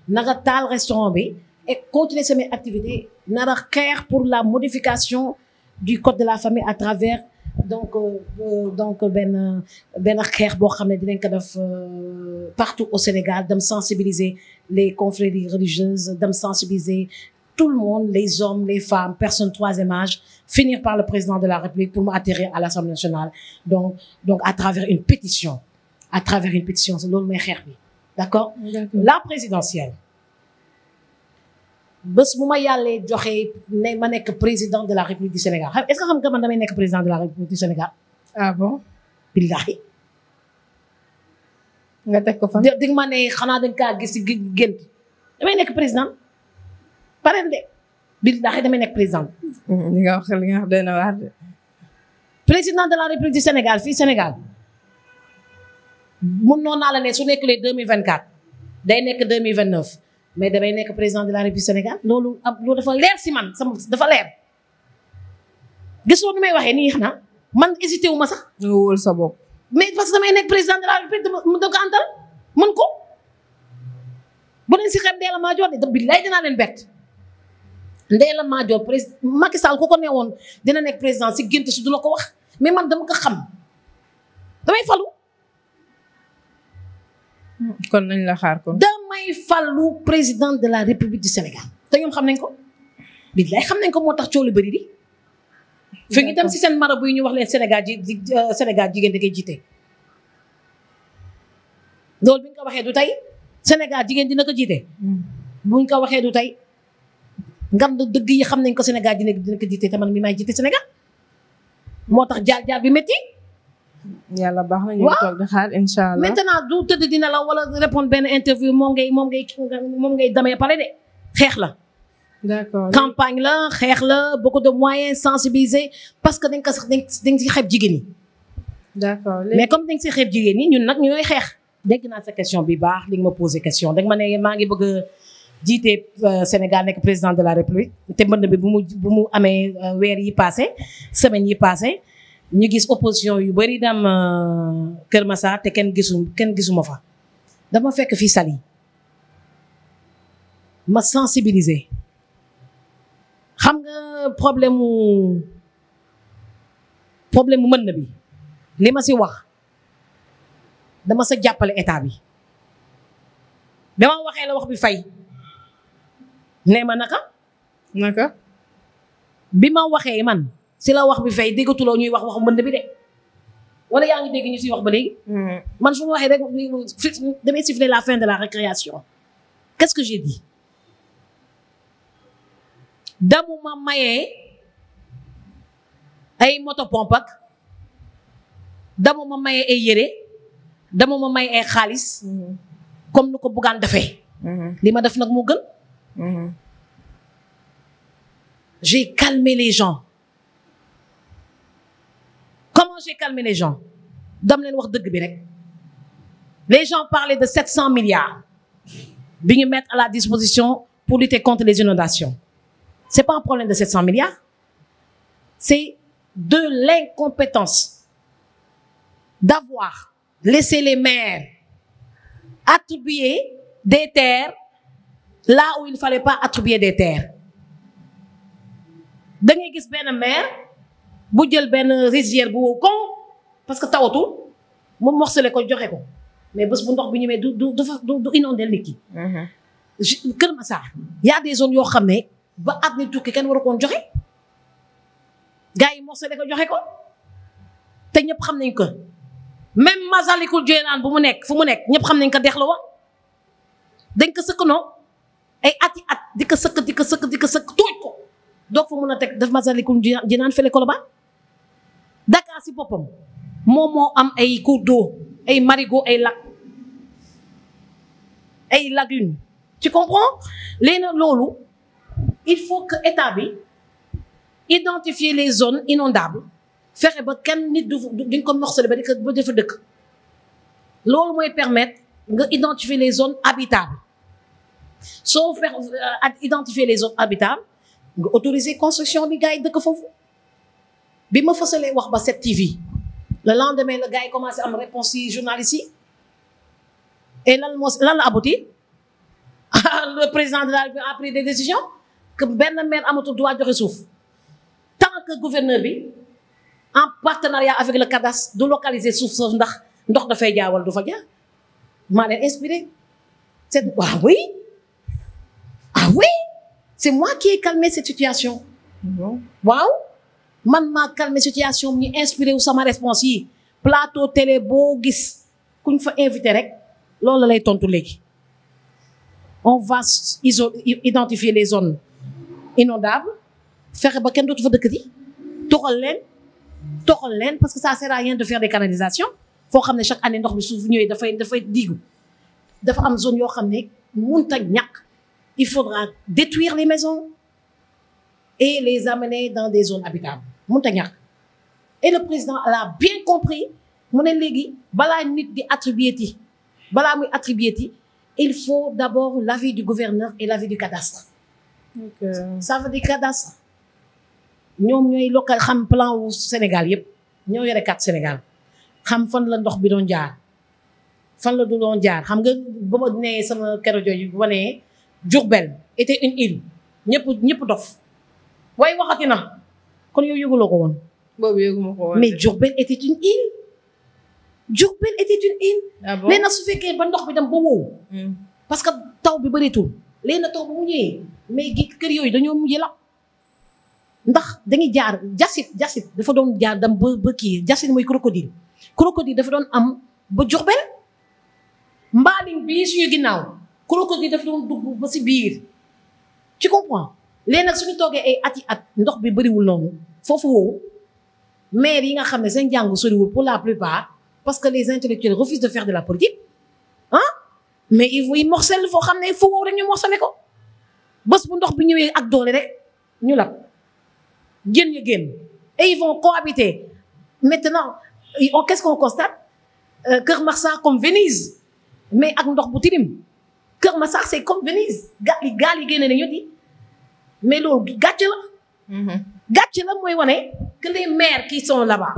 naka taal restaurant bi et continuer samay activités nara xeex pour la modification du code de la famille à travers donc benn xeex boo xam ne dinañ ko def partout au Sénégal dem sensibiliser les confréries religieuses dem sensibiliser tout le monde les hommes les femmes personnes troisième âge finir par le président de la République pour mu atterrir à l'Assemblée nationale donc à travers une pétition loolu mooy xeex bi d'accord la présidentielle bés bu ma yàllee joxe ne ma nekk président de la République du Sénégal est-ce que xam nga man damay nekk président de la République du Sénégal ah bon billahi nga teg ko fan di ma ne xanaa dañ kaa gis ci gént damay nekk président pare de billahi damay nekk président li nga wax doy na waar de président de la République du Sénégal fii Sénégal mun noonu naa la ne su nekk les 2024 day nekk 2029 mais damay nekk président de la République du Sénégal loolu dafa leer si man dafa leer gisoo nu may waxee nii xanaa man hésité wu ma sax nga wóol sa bopp mais parce que damay nekk président de la République da ko antal mën ko bu leen si xeeb Ndella Madior de billaay dinaa leen bett Ndella Madior président Macky Sall ku ko ne woon dina nekk président si gént su du la ko wax mais man dama ko xam damay falu kon nañ la xaar kon damay falu président de la République du Sénégal te ñoom xam nañ ko billaay xam nañ ko moo tax coow lu bëri di fi ngi dem si seen marabu yi ñu wax leen Sénégal jigéen da koy jiite loolu bi ñu ko waxee du tey Sénégal jigéen dina ko jiite buñ ko waxee du tey ngam dëgg yi xam nañ ko Sénégal dina ko jiite te man mi may jiite Sénégal moo tax jaar bi métti yàlla baax na ñu toog di xaar incha allah maintenant du tëdd dina la wala répondre benn interview moom ngay damee pare de xeex la d'accord campagne la xeex la beaucoup de moyens sensibiliser parce que dañ si xeeb jigéen ñi d'accord mais comme dañ si xeeb jigéen ñi ñun nag ñooy xeex dégg naa sa question bi baax li nga ma posé question danga ma ne maa ngi bëgg jiite Sénégal nekk président de la République te mbënd bi bu mu amee weer yi passé semaine yi passé ñu gis opposition yu bari dem Kër Massar te kenn gisuma fa dama fekk fii Saly ma sensibiliser xam nga problème mu mbënd bi li ma si wax dama sa jàppale état bi dama waxee la wax bi fay nee ma naka bi ma waxee man si la wax bi fay déggatuloo ñuy wax waxu mbënd bi de wala yaa ngi dégg ñu siy wax ba léegi man su ma waxee rek damay siffler la fin de la récréation qu'est-ce que j'ai dit damu ma mayee ay motopompe ak damu ma mayee ay yére damu ma may ay xaalis comme nu ko buggaan defee li ma def nag moo gën j'ai calmé les gens comment j'ai calmé les gens dam leen wax dëgg bi rek les gens parlaient de 700 milliards bi ñu mettre à la disposition pour lutter contre les inondations c'est pas un problème de 700 milliards c'est de l'incompétence d'avoir laissé les maires attribuer des terres là où il ne fallait pas attribuer des terres da ngay gis benn maire bu jël benn rizière bu wow koŋ parce que tawatul mu morcelé ko joxe ko mais bés bu ndox bi ñëwee du inondé nit ki. Kër Massar y a des zones yoo xam ne ba at mi tukki kenn waru koon joxe gars yi morcelé ko joxe ko te ñëpp xam nañ ko même Masalikul Jinaan fu mu nekk ñëpp xam nañ ko dex la wa dañ ko sëkk noo ay ati at di ko sëkk tooj ko doog fa mun a teg def Masalikul Jinaan fële Colobane Dakar si boppam moom moo am ay cours d'eau ay marigots ay lagunes tu comprends léegi nag loolu il faut que état bi identifier les zones inondables fexe ba kenn nit duñ ko morcelé ba dafa dëkk loolu mooy permettre nga identifier les zones habitables soo identifier les zones habitables nga autoriser construction bi gars yi dëkk foofu bi ma fasalee wax ba 7TV le lendemain le gars yi commencé am réponse yi journalistes yi et lan la abouti le président de la République a pris des décisions que benn maire amatul droit joxe suuf tant que gouverneur bi en partenariat avec le cadastre du localiser suuf soof ndax ndox dafay jaawal du fa jaar maa leen inspiré c'est oui c'est moi qui ai calmé cette situation waaw man maa calmé situation ñu inspiré wu sama réponse yi plateau télé boo gis kuñ fa invité rek loolu la lay tontu léegi on va identifier les zones inondables fexe ba kenn dootu fa dëkk di toxal leen parce que ça sert à rien de faire des canalisations foo xam ne chaque année ndox bi suuf ñëwee dafay digu dafa am zone yoo xam ne mënut a ñàkk il faudra détruire les maisons et les amener dans des zones habitables mënut a ñàkk et le président l'a bien compris mu ne léegi balaa nit di balaa muy attribuer ti il faut d'abord l'avis du gouverneur et l'avis du cadastre. Ça veut dire cadastre ñoom ñooy local xam plan wu Sénégal yëpp ñoo yore carte Sénégal xam fan la ndox bi doon jaar fan la du doon jaar xam nga ba ma nee sama keroog jooju bu ma nee Diourbel était une île ñëpp dof waaye waxati na kon yow yëguloo ko woon. boobu yëguma ko woon mais Diourbel était une île. ah bon léegi nag su fekkee ba ndox bi dem ba wow. parce que taw bi bëreetul léegi nag taw ba mu ñëwee mais kër yooyu dañoo mujjee la ndax dañuy jaar jasit dafa doon jaar dem ba kii jasit mooy crocodile dafa doon am ba Diourbel mbaaling bii suñu ginnaaw crocodile dafa doon dugg ba si biir tu comprends léegi nag suñu toogee ay at ndox bi bëriwul noonu foofu woowu maire yi nga xam ne seen jàng soriwul pour la plupart parce que les intellectuels refusent de faire de la politique mais ils morcellent foo xam ne foo woowu rek ñu morcellé ko bés bu ndox bi ñëwee ak doole rek ñu lab génn et ils vont cohabiter maintenant qu'est-ce qu'on constate Kër Massar comme Venise mais ak ndox bu tilim Keur Massar c'est comme Venise gaal yi génne nañu di mais loolu gàcce la. gàcce la mooy wane que les maires qui sont là-bas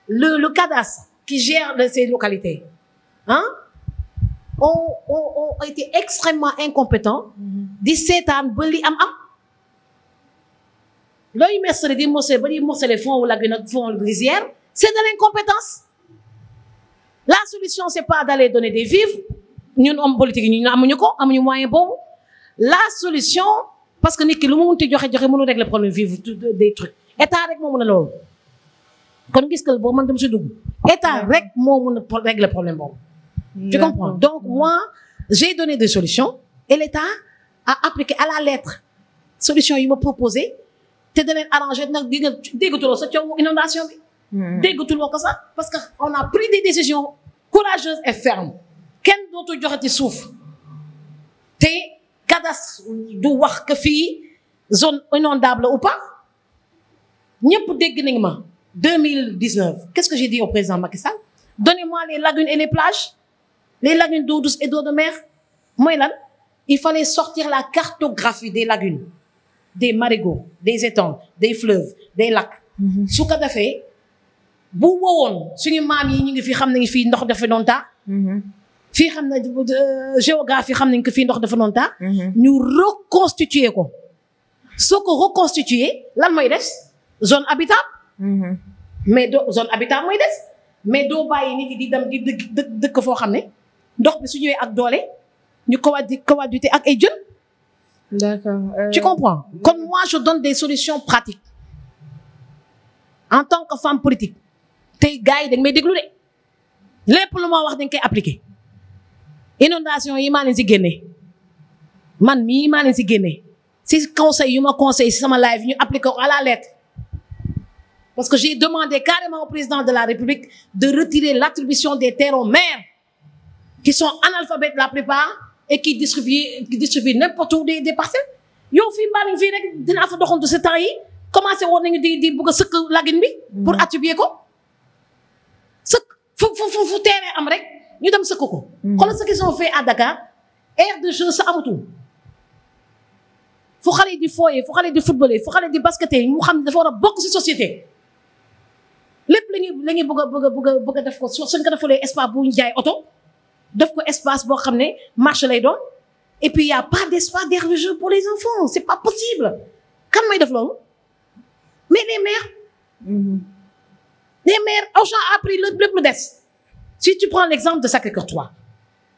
le cadastre qui gère ces localités ont été extrêmement incompétents. di seetaan ba li am. looy mercredi di morceler fonds lagune ak fonds rizière c'est de l'incompétence. La solution c'est pas d'aller donner des vivres ñun homme politique yi ñu amuñu moyen boobu. La solution parce que nit ki lu mu munti joxe mënu régler problème vivre des trucs état rek moo mën a loolu. kon gis nga boobu man dem si dugg état rek moo mën a régler problème boobu. Tu comprends? Donc moi j'ai donné des solutions et l'État a appliqué à la lettre solution yi ma proposé te da leen arrangé nag di nga déggatuloo sa coow inondation bi. déggatuloo ko sax parce que on a pris des décisions courageuses et fermes kenn dootu joxati suuf te cadastre du wax que fii zone inondable ou pas ñëpp dégg nañ ma 2019 qu'est-ce que j'ai dit au président Macky Sall donnez-moi les lagunes et les plages les lagunes d'eau douce et d'eau de mer mooy lan il fallait sortir la cartographie des lagunes des marigots des étangs des fleuves des lacs su ko defee bu wowoon suñu maam yi ñu ngi fi xam nañu fii ndox dafa doon taa fii xam na géographie xam nañ ko fii ndox dafa doon taa ñu reconstituer ko soo ko reconstituer lan mooy des zone habitable mais zone habitable mooy des mais doo bàyyi nit yi di dem di dëkk foo xam ne ndox bi su ñëwee ak doole ñu cohabiter ak ay jën. D'accord. Tu comprends? Comme moi je donne des solutions pratiques en tant que femme politique tey gars yi dañ may déglu de lépp lu ma wax dañ koy appliquer inondation yi maa leen si génne man mii maa leen si génne si conseil yu ma conseil si sama live ñu appliquer ko à la lettre parce que j'ai demandé carrément au président de la République de retirer l'attribution des terres aux maires qui sont analphabètes la plupart et qui distribuent n'importe où des parcelles yow fii mbaa fii rek dinaa fa doxantu sa temps yi commencé woon nañu di bëgg a sëkk lagine bi pour attribuer ko sëkk fu terrain am rek ñu dem sëkk ko xoolal ce qu'ils ont fait à Dakar aire de jeu sa amatul fu xale di fooyee fu xale di footballer fu xale di basketter mu xam ne dafa war a bokk ci société lépp la ñuy bëgg a def ko suñ ko defalee espace bu ñu jaay oto def ko espace boo xam ne marché lay doon et puis y a pas d'espace d'aire de jeu pour les enfants c'est pas possible kan may def loolu mais les maires Auchan a pris lépp lu des si tu prends l'exemple de Sacré-Cœur 3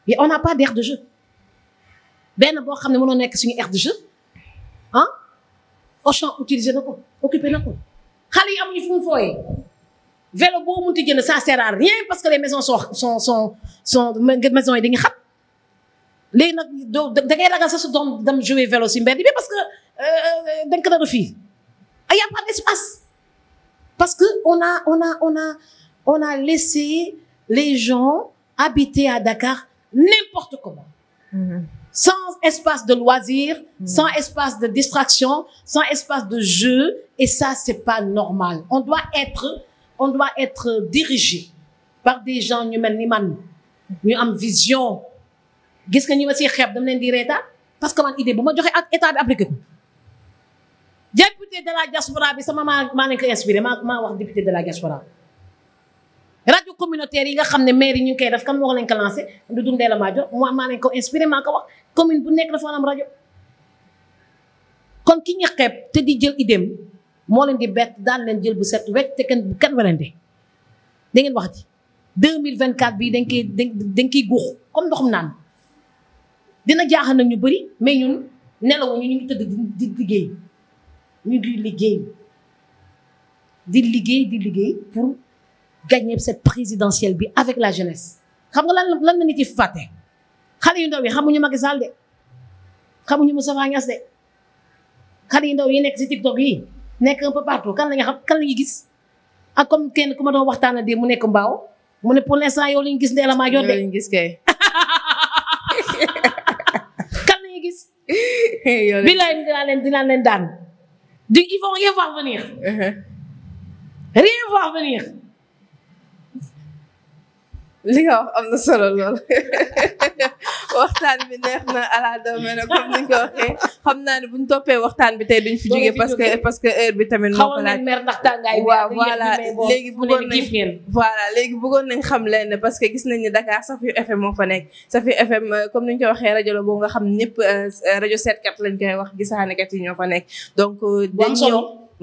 et on n'a pas d'aire de jeu benn boo xam ne mënoo nekk suñu aire de jeu Auchan utilisé na ko occupé na ko xale yi amuñu fu mu fooyee vélo boo munti jënd ça sert à rien parce que les maisons sont maisons yi dañuy xat léegi nag da ngay ragal sa su doom dem jouer vélo si mbedd bi parce que dañ ko dara fii y a pas d'espace parce que on a laissé les gens habiter à Dakar n'importe comment sans espace de loisirs sans espace de distraction sans espace de jeu et ça c'est pas normal on doit être dirigé par des gens ñu mel ni man ñu am vision gis nga ñi ma si xeeb dama leen di reetaan parce que man idée bu ma joxe ak état bi appliqué ko député de la diaspora bi sama maa leen ko inspiré maa wax député de la diaspora radio communautaire yi nga xam ne maire yi ñu ngi koy def kan moo leen ko lancé du dundee la maa jox maa leen ko inspiré maa ko wax commune bu nekk dafa am rajo kon ki ñu xeeb te di jël idéem moo leen di bett daan leen jël bu set wecc te kenn werante da ngeen wax ci 2024 bii dañ koy guux comme ndoxum naan dina jaaxal nag ñu bëri mais ñun nelawuñu ñu ngi tëdd di liggéey ñu ngi liggéey pour gagner cette présidentielle bi avec la jeunesse xam nga lan la nit yi fàtte xale yu ndaw yi xamuñu Macky Sall de xamuñu Moustapha Niasse de xale yu ndaw yi nekk ci TikTok yi nekk un peu partout kan lañu gis ak comme kenn ku ma doon waxtaana de mu nekk mbaaw mu ne pour l'instant yow lañu gis Ndella Madior de lañu gis kay kan lañu gis bilaay dinaa leen daan ils vont rien voir venir li nga wax am na solo lool waxtaan bi neex na ala doome ne comme ni nga ko waxee xam naa ne buñ toppee waxtaan bi tey duñ fi jógee parce que heure bi tamit moo ko laaj mer ndax tàngaay bi waaw voilà léegi bëggoon nañ xam leen parce que gis nañ ni Dakar Safir FM moo fa nekk Safir FM comme ni ñu ko waxee rajo la boo nga xam ñëpp rajo seetkat lañ koy wax gisaanekat yi ñoo fa nekk donc dañ ñëw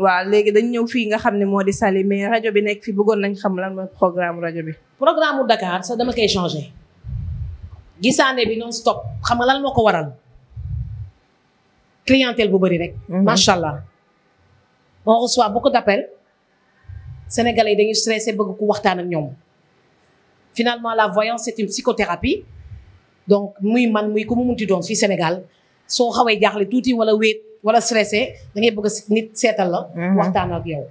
waaw léegi dañ ñëw fii nga xam ne moo di Saly mais rajo bi nekk fii bëggoon nañ xam lan mooy programme rajo bi programme Dakar sax dama koy changé gisaane bi non stop xam nga lan moo ko waral clientèle bu bëri rek macha allah on reçoit beaucoup d'appels sénégalais dañuy stressé bëgg ku waxtaan ak ñoom finalement la voyance c'est une psychothérapie donc muy man muy ku mu munti doon fii Sénégal soo xawee jaaxle tuuti wala wéet wala stressé da ngay bëgg nit seetal la waxtaan ak yow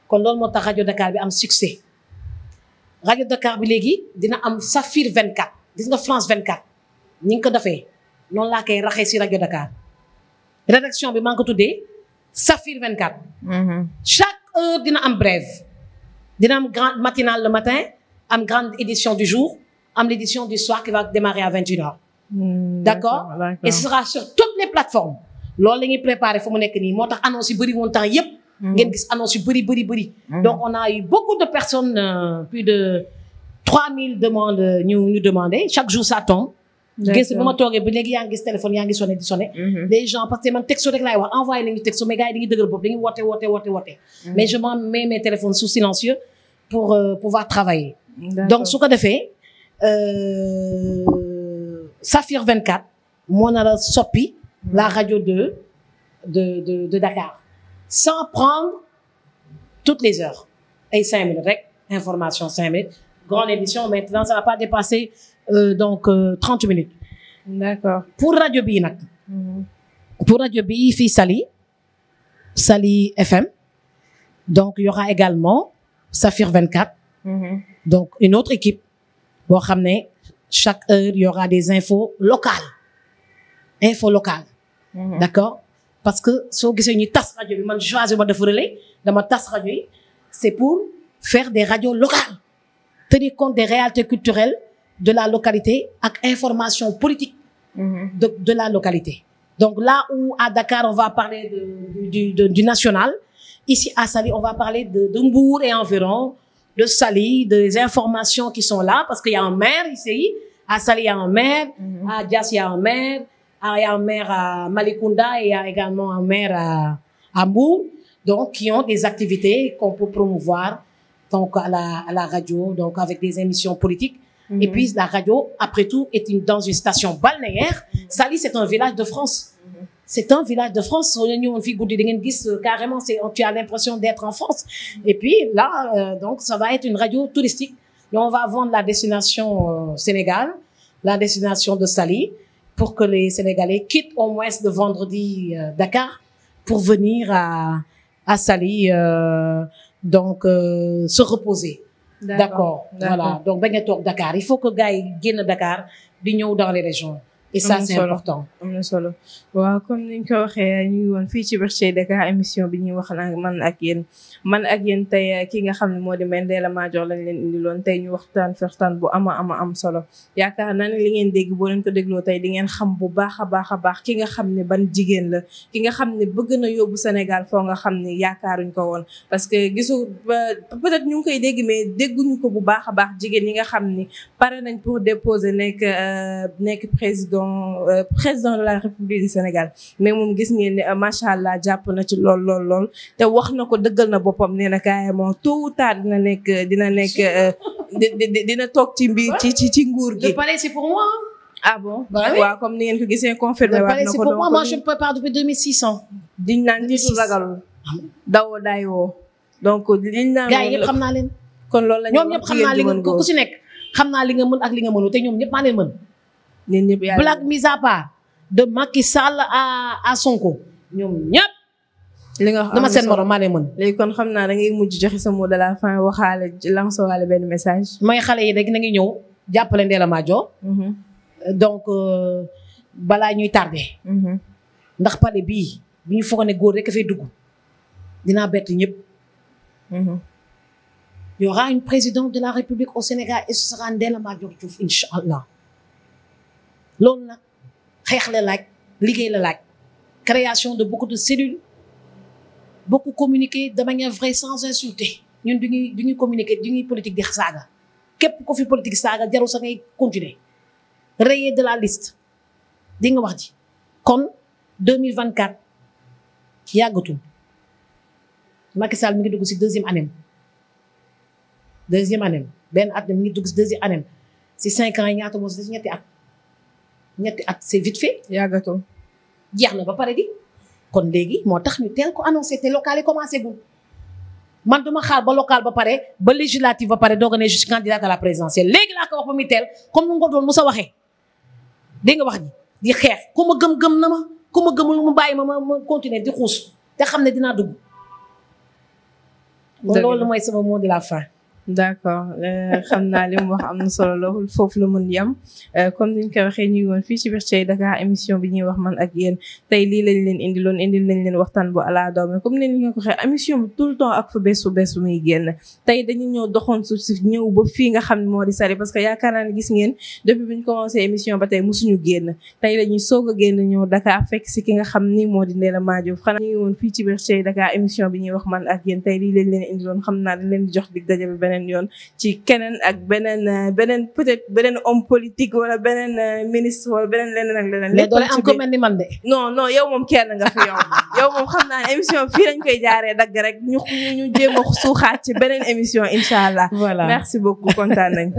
kon loolu moo tax rajo Dakar bi am succès rajo Dakar bi léegi dina am Safir 24 gis nga France 24 ñi ngi ko defee noonu laa koy raxee si rajo Dakar rédaction bi maa ngi ko tuddee Safir 24 chaque heure dina am brève dina am grande matinale le matin am grande édition du jour am l'édition du soir qui va démarrer à 21h d'accord et ce sera sur toutes les plateformes loolu la ñuy préparé fu mu nekk nii moo tax annonce yu bëri woon temps yëpp ngeen gis annonce yu bëri donc on a eu beaucoup de personnes plus de 3000 demandes ñu demandé chaque jour ça tombe gis bu ma toogee ba léegi yaa ngi gis téléphone yaa ngi sonné di sonné les gens parce que man texto rek laay wax envoyé la ñu texto mais gars yi dañuy dëgër bopp dañuy woote mais je mets mes téléphones sous silencieux pour pouvoir travailler donc su ko defee Safir 24 moo nar a soppi la radio de Dakar sans prendre toutes les heures ay 5 minutes rek information 5 minutes grande édition maintenant ça va pas dépasser donc 30 minutes d'accord pour rajo bii nag pour rajo bi fii Saly FM donc il y aura également Safir 24 donc une autre équipe boo xam ne chaque heure il y aura des infos locales d'accord parce que soo gisee ñu tas rajo bi man choisir ma def relais dama tas rajo yi c'est pour faire des radios locales tenir compte des réalités culturelles de la localité ak information politique de la localité donc là où à Dakar on va parler du national ici à Saly on va parler de Mbour et environ de Saly des informations qui sont là parce qu'il y a un maire ici à Saly il y a un maire à Diass il y a un maire il y a un maire à Malicounda et il y a également un maire à Mbour donc qui ont des activités qu'on peut promouvoir donc à la radio donc avec des émissions politiques et puis la radio après tout est dans une station balnéaire Saly c'est un village de France c'est un village de France soo ñëwoon fii guddi da ngeen gis carrément tu as l'impression d'être en France et puis là donc ça va être une radio touristique donc on va vendre la destination Sénégal la destination de Saly pour que les Sénégalais quittent au moins le vendredi Dakar pour venir à Saly donc se reposer d'accord voilà donc bañ a toog Dakar il faut que gars yi génn Dakar di ñëw dans les régions et ça c'est important am na solo waaw comme niñ ko waxee ñu ngi woon fii ci biir Chez Dakar émission bi ñuy wax nag man ak yéen tey ki nga xam ne moo di Ndella Madior lañ leen indiloon tey ñu waxtaan bu ama am solo yaakaar naa ne li ngeen dégg boo leen ko dégloo tey di ngeen xam bu baax a baax ki nga xam ne ban jigéen la ki nga xam ne bëgg na yóbbu Sénégal foo nga xam ne yaakaaruñ ko woon parce que gisu peut-être ñu ngi koy dégg mais dégguñu ko bu baax a baax jigéen yi nga xam ni pare nañ pour déposer nekk président de la République du Sénégal mais moom gis ngeen ne macha allah jàpp na ci lool te wax na ko dëggal na boppam nee na carrément tôt ou tard dina toog ci mbir ci nguur gi. Le palais c'est pour moi. Ah bon waaw comme ni ngeen ko gisee confirmé waat na ko donc moi je me prépare depuis 2600. diñ naan nitu ragalul dawoo daayoo donc liñ naan gars yi yëpp xam naa leen. kon loolu la ñoom ñëpp xam naa li nga ku si nekk xam naa li nga mën ak li nga mënu te ñoom ñëpp maa leen mën. ñun ñëpp yaa blague mise à part de Macky Sall à Sonko ñoom ñëpp. li nga wax dama seen morom maa leen mën. léegi kon xam naa da ngay mujj joxe sa mot de la fin waxaale lancer waale benn message. mooy xale yi rek na ngi ñëw jàppale Ndella Madior. donc balaa ñuy tardé. ndax pale bii bi ñu foog ne góor rek a fay dugg dinaa bett ñëpp. Il y aura une présidente de la République au Sénégal et ce sera Ndella Madior Diouf inchallah loolu nag xeex la laaj liggéey la laaj création de beaucoup de cellules beaucoup communiquer de manière vraie sans insulter ñun du ñuy communiquer du ñuy politique di saaga képp ko fi politique saaga jarul sa ngay continuer rayer de la liste di nga wax ji kon 2024 yàggatul Macky Sall mi ngi dugg ci deuxième année benn at mi ngi dugg ci deuxième année ci 5 ans yi ñaata moo ci ñetti at c'est vite fait yàggatul jeex na ba pare di kon léegi moo tax ñu teel ko annoncé te local yi commencé gul man duma xaar ba local ba pare ba législative ba pare doog a ne je suis candidate à la présidentielle léegi laa ko wax ba muy teel comme nu nga ko doon Moussa waxee dégg nga wax ji di xeex ku ma gëm na ma ku ma gëmul mu bàyyi ma continuer di xuus te xam ne dinaa dugg loolu mooy sama mot de la fin. d'accord xam naa li mu wax am na solo lool foofu la mën yam comme niñ ko waxee ñu ngi woon fii ci biir Thiey Dakar émission bi ñuy wax man ak yéen tey lii lañ leen indil nañ leen waxtaan bu ala doome comme ni ñu ko waxee émission bi tout le temps ak fu bees muy génn tey dañu ñëw doxoon su si ñëw ba fii nga xam ne moo di Saly parce que yaakaar naa ne gis ngeen depuis bi ñu commencé émission ba tey mosuñu génn tey la ñuy soog a génn ñëw Dakar fekk si ki nga xam ni moo di Ndella Madior Diouf xanaa ñu ngi woon fii ci biir Thiey Dakar émission bi ñuy wax man ak yéen tey lii lañ leen indiloon xam naa dañ leen di jox dig daje bi beneen yoon ci keneen ak beneen peut-être beneen homme politique wala beneen ministre wala beneen leneen ak leneen. mais doole am ko mel ni man de. non yow moom kenn nga fi yow moom xam naa ne émission fii lañ koy jaaree dagg rek ñu jéem a suuxaat ci beneen émission incha allah. voilà merci beaucoup kontaan nañ.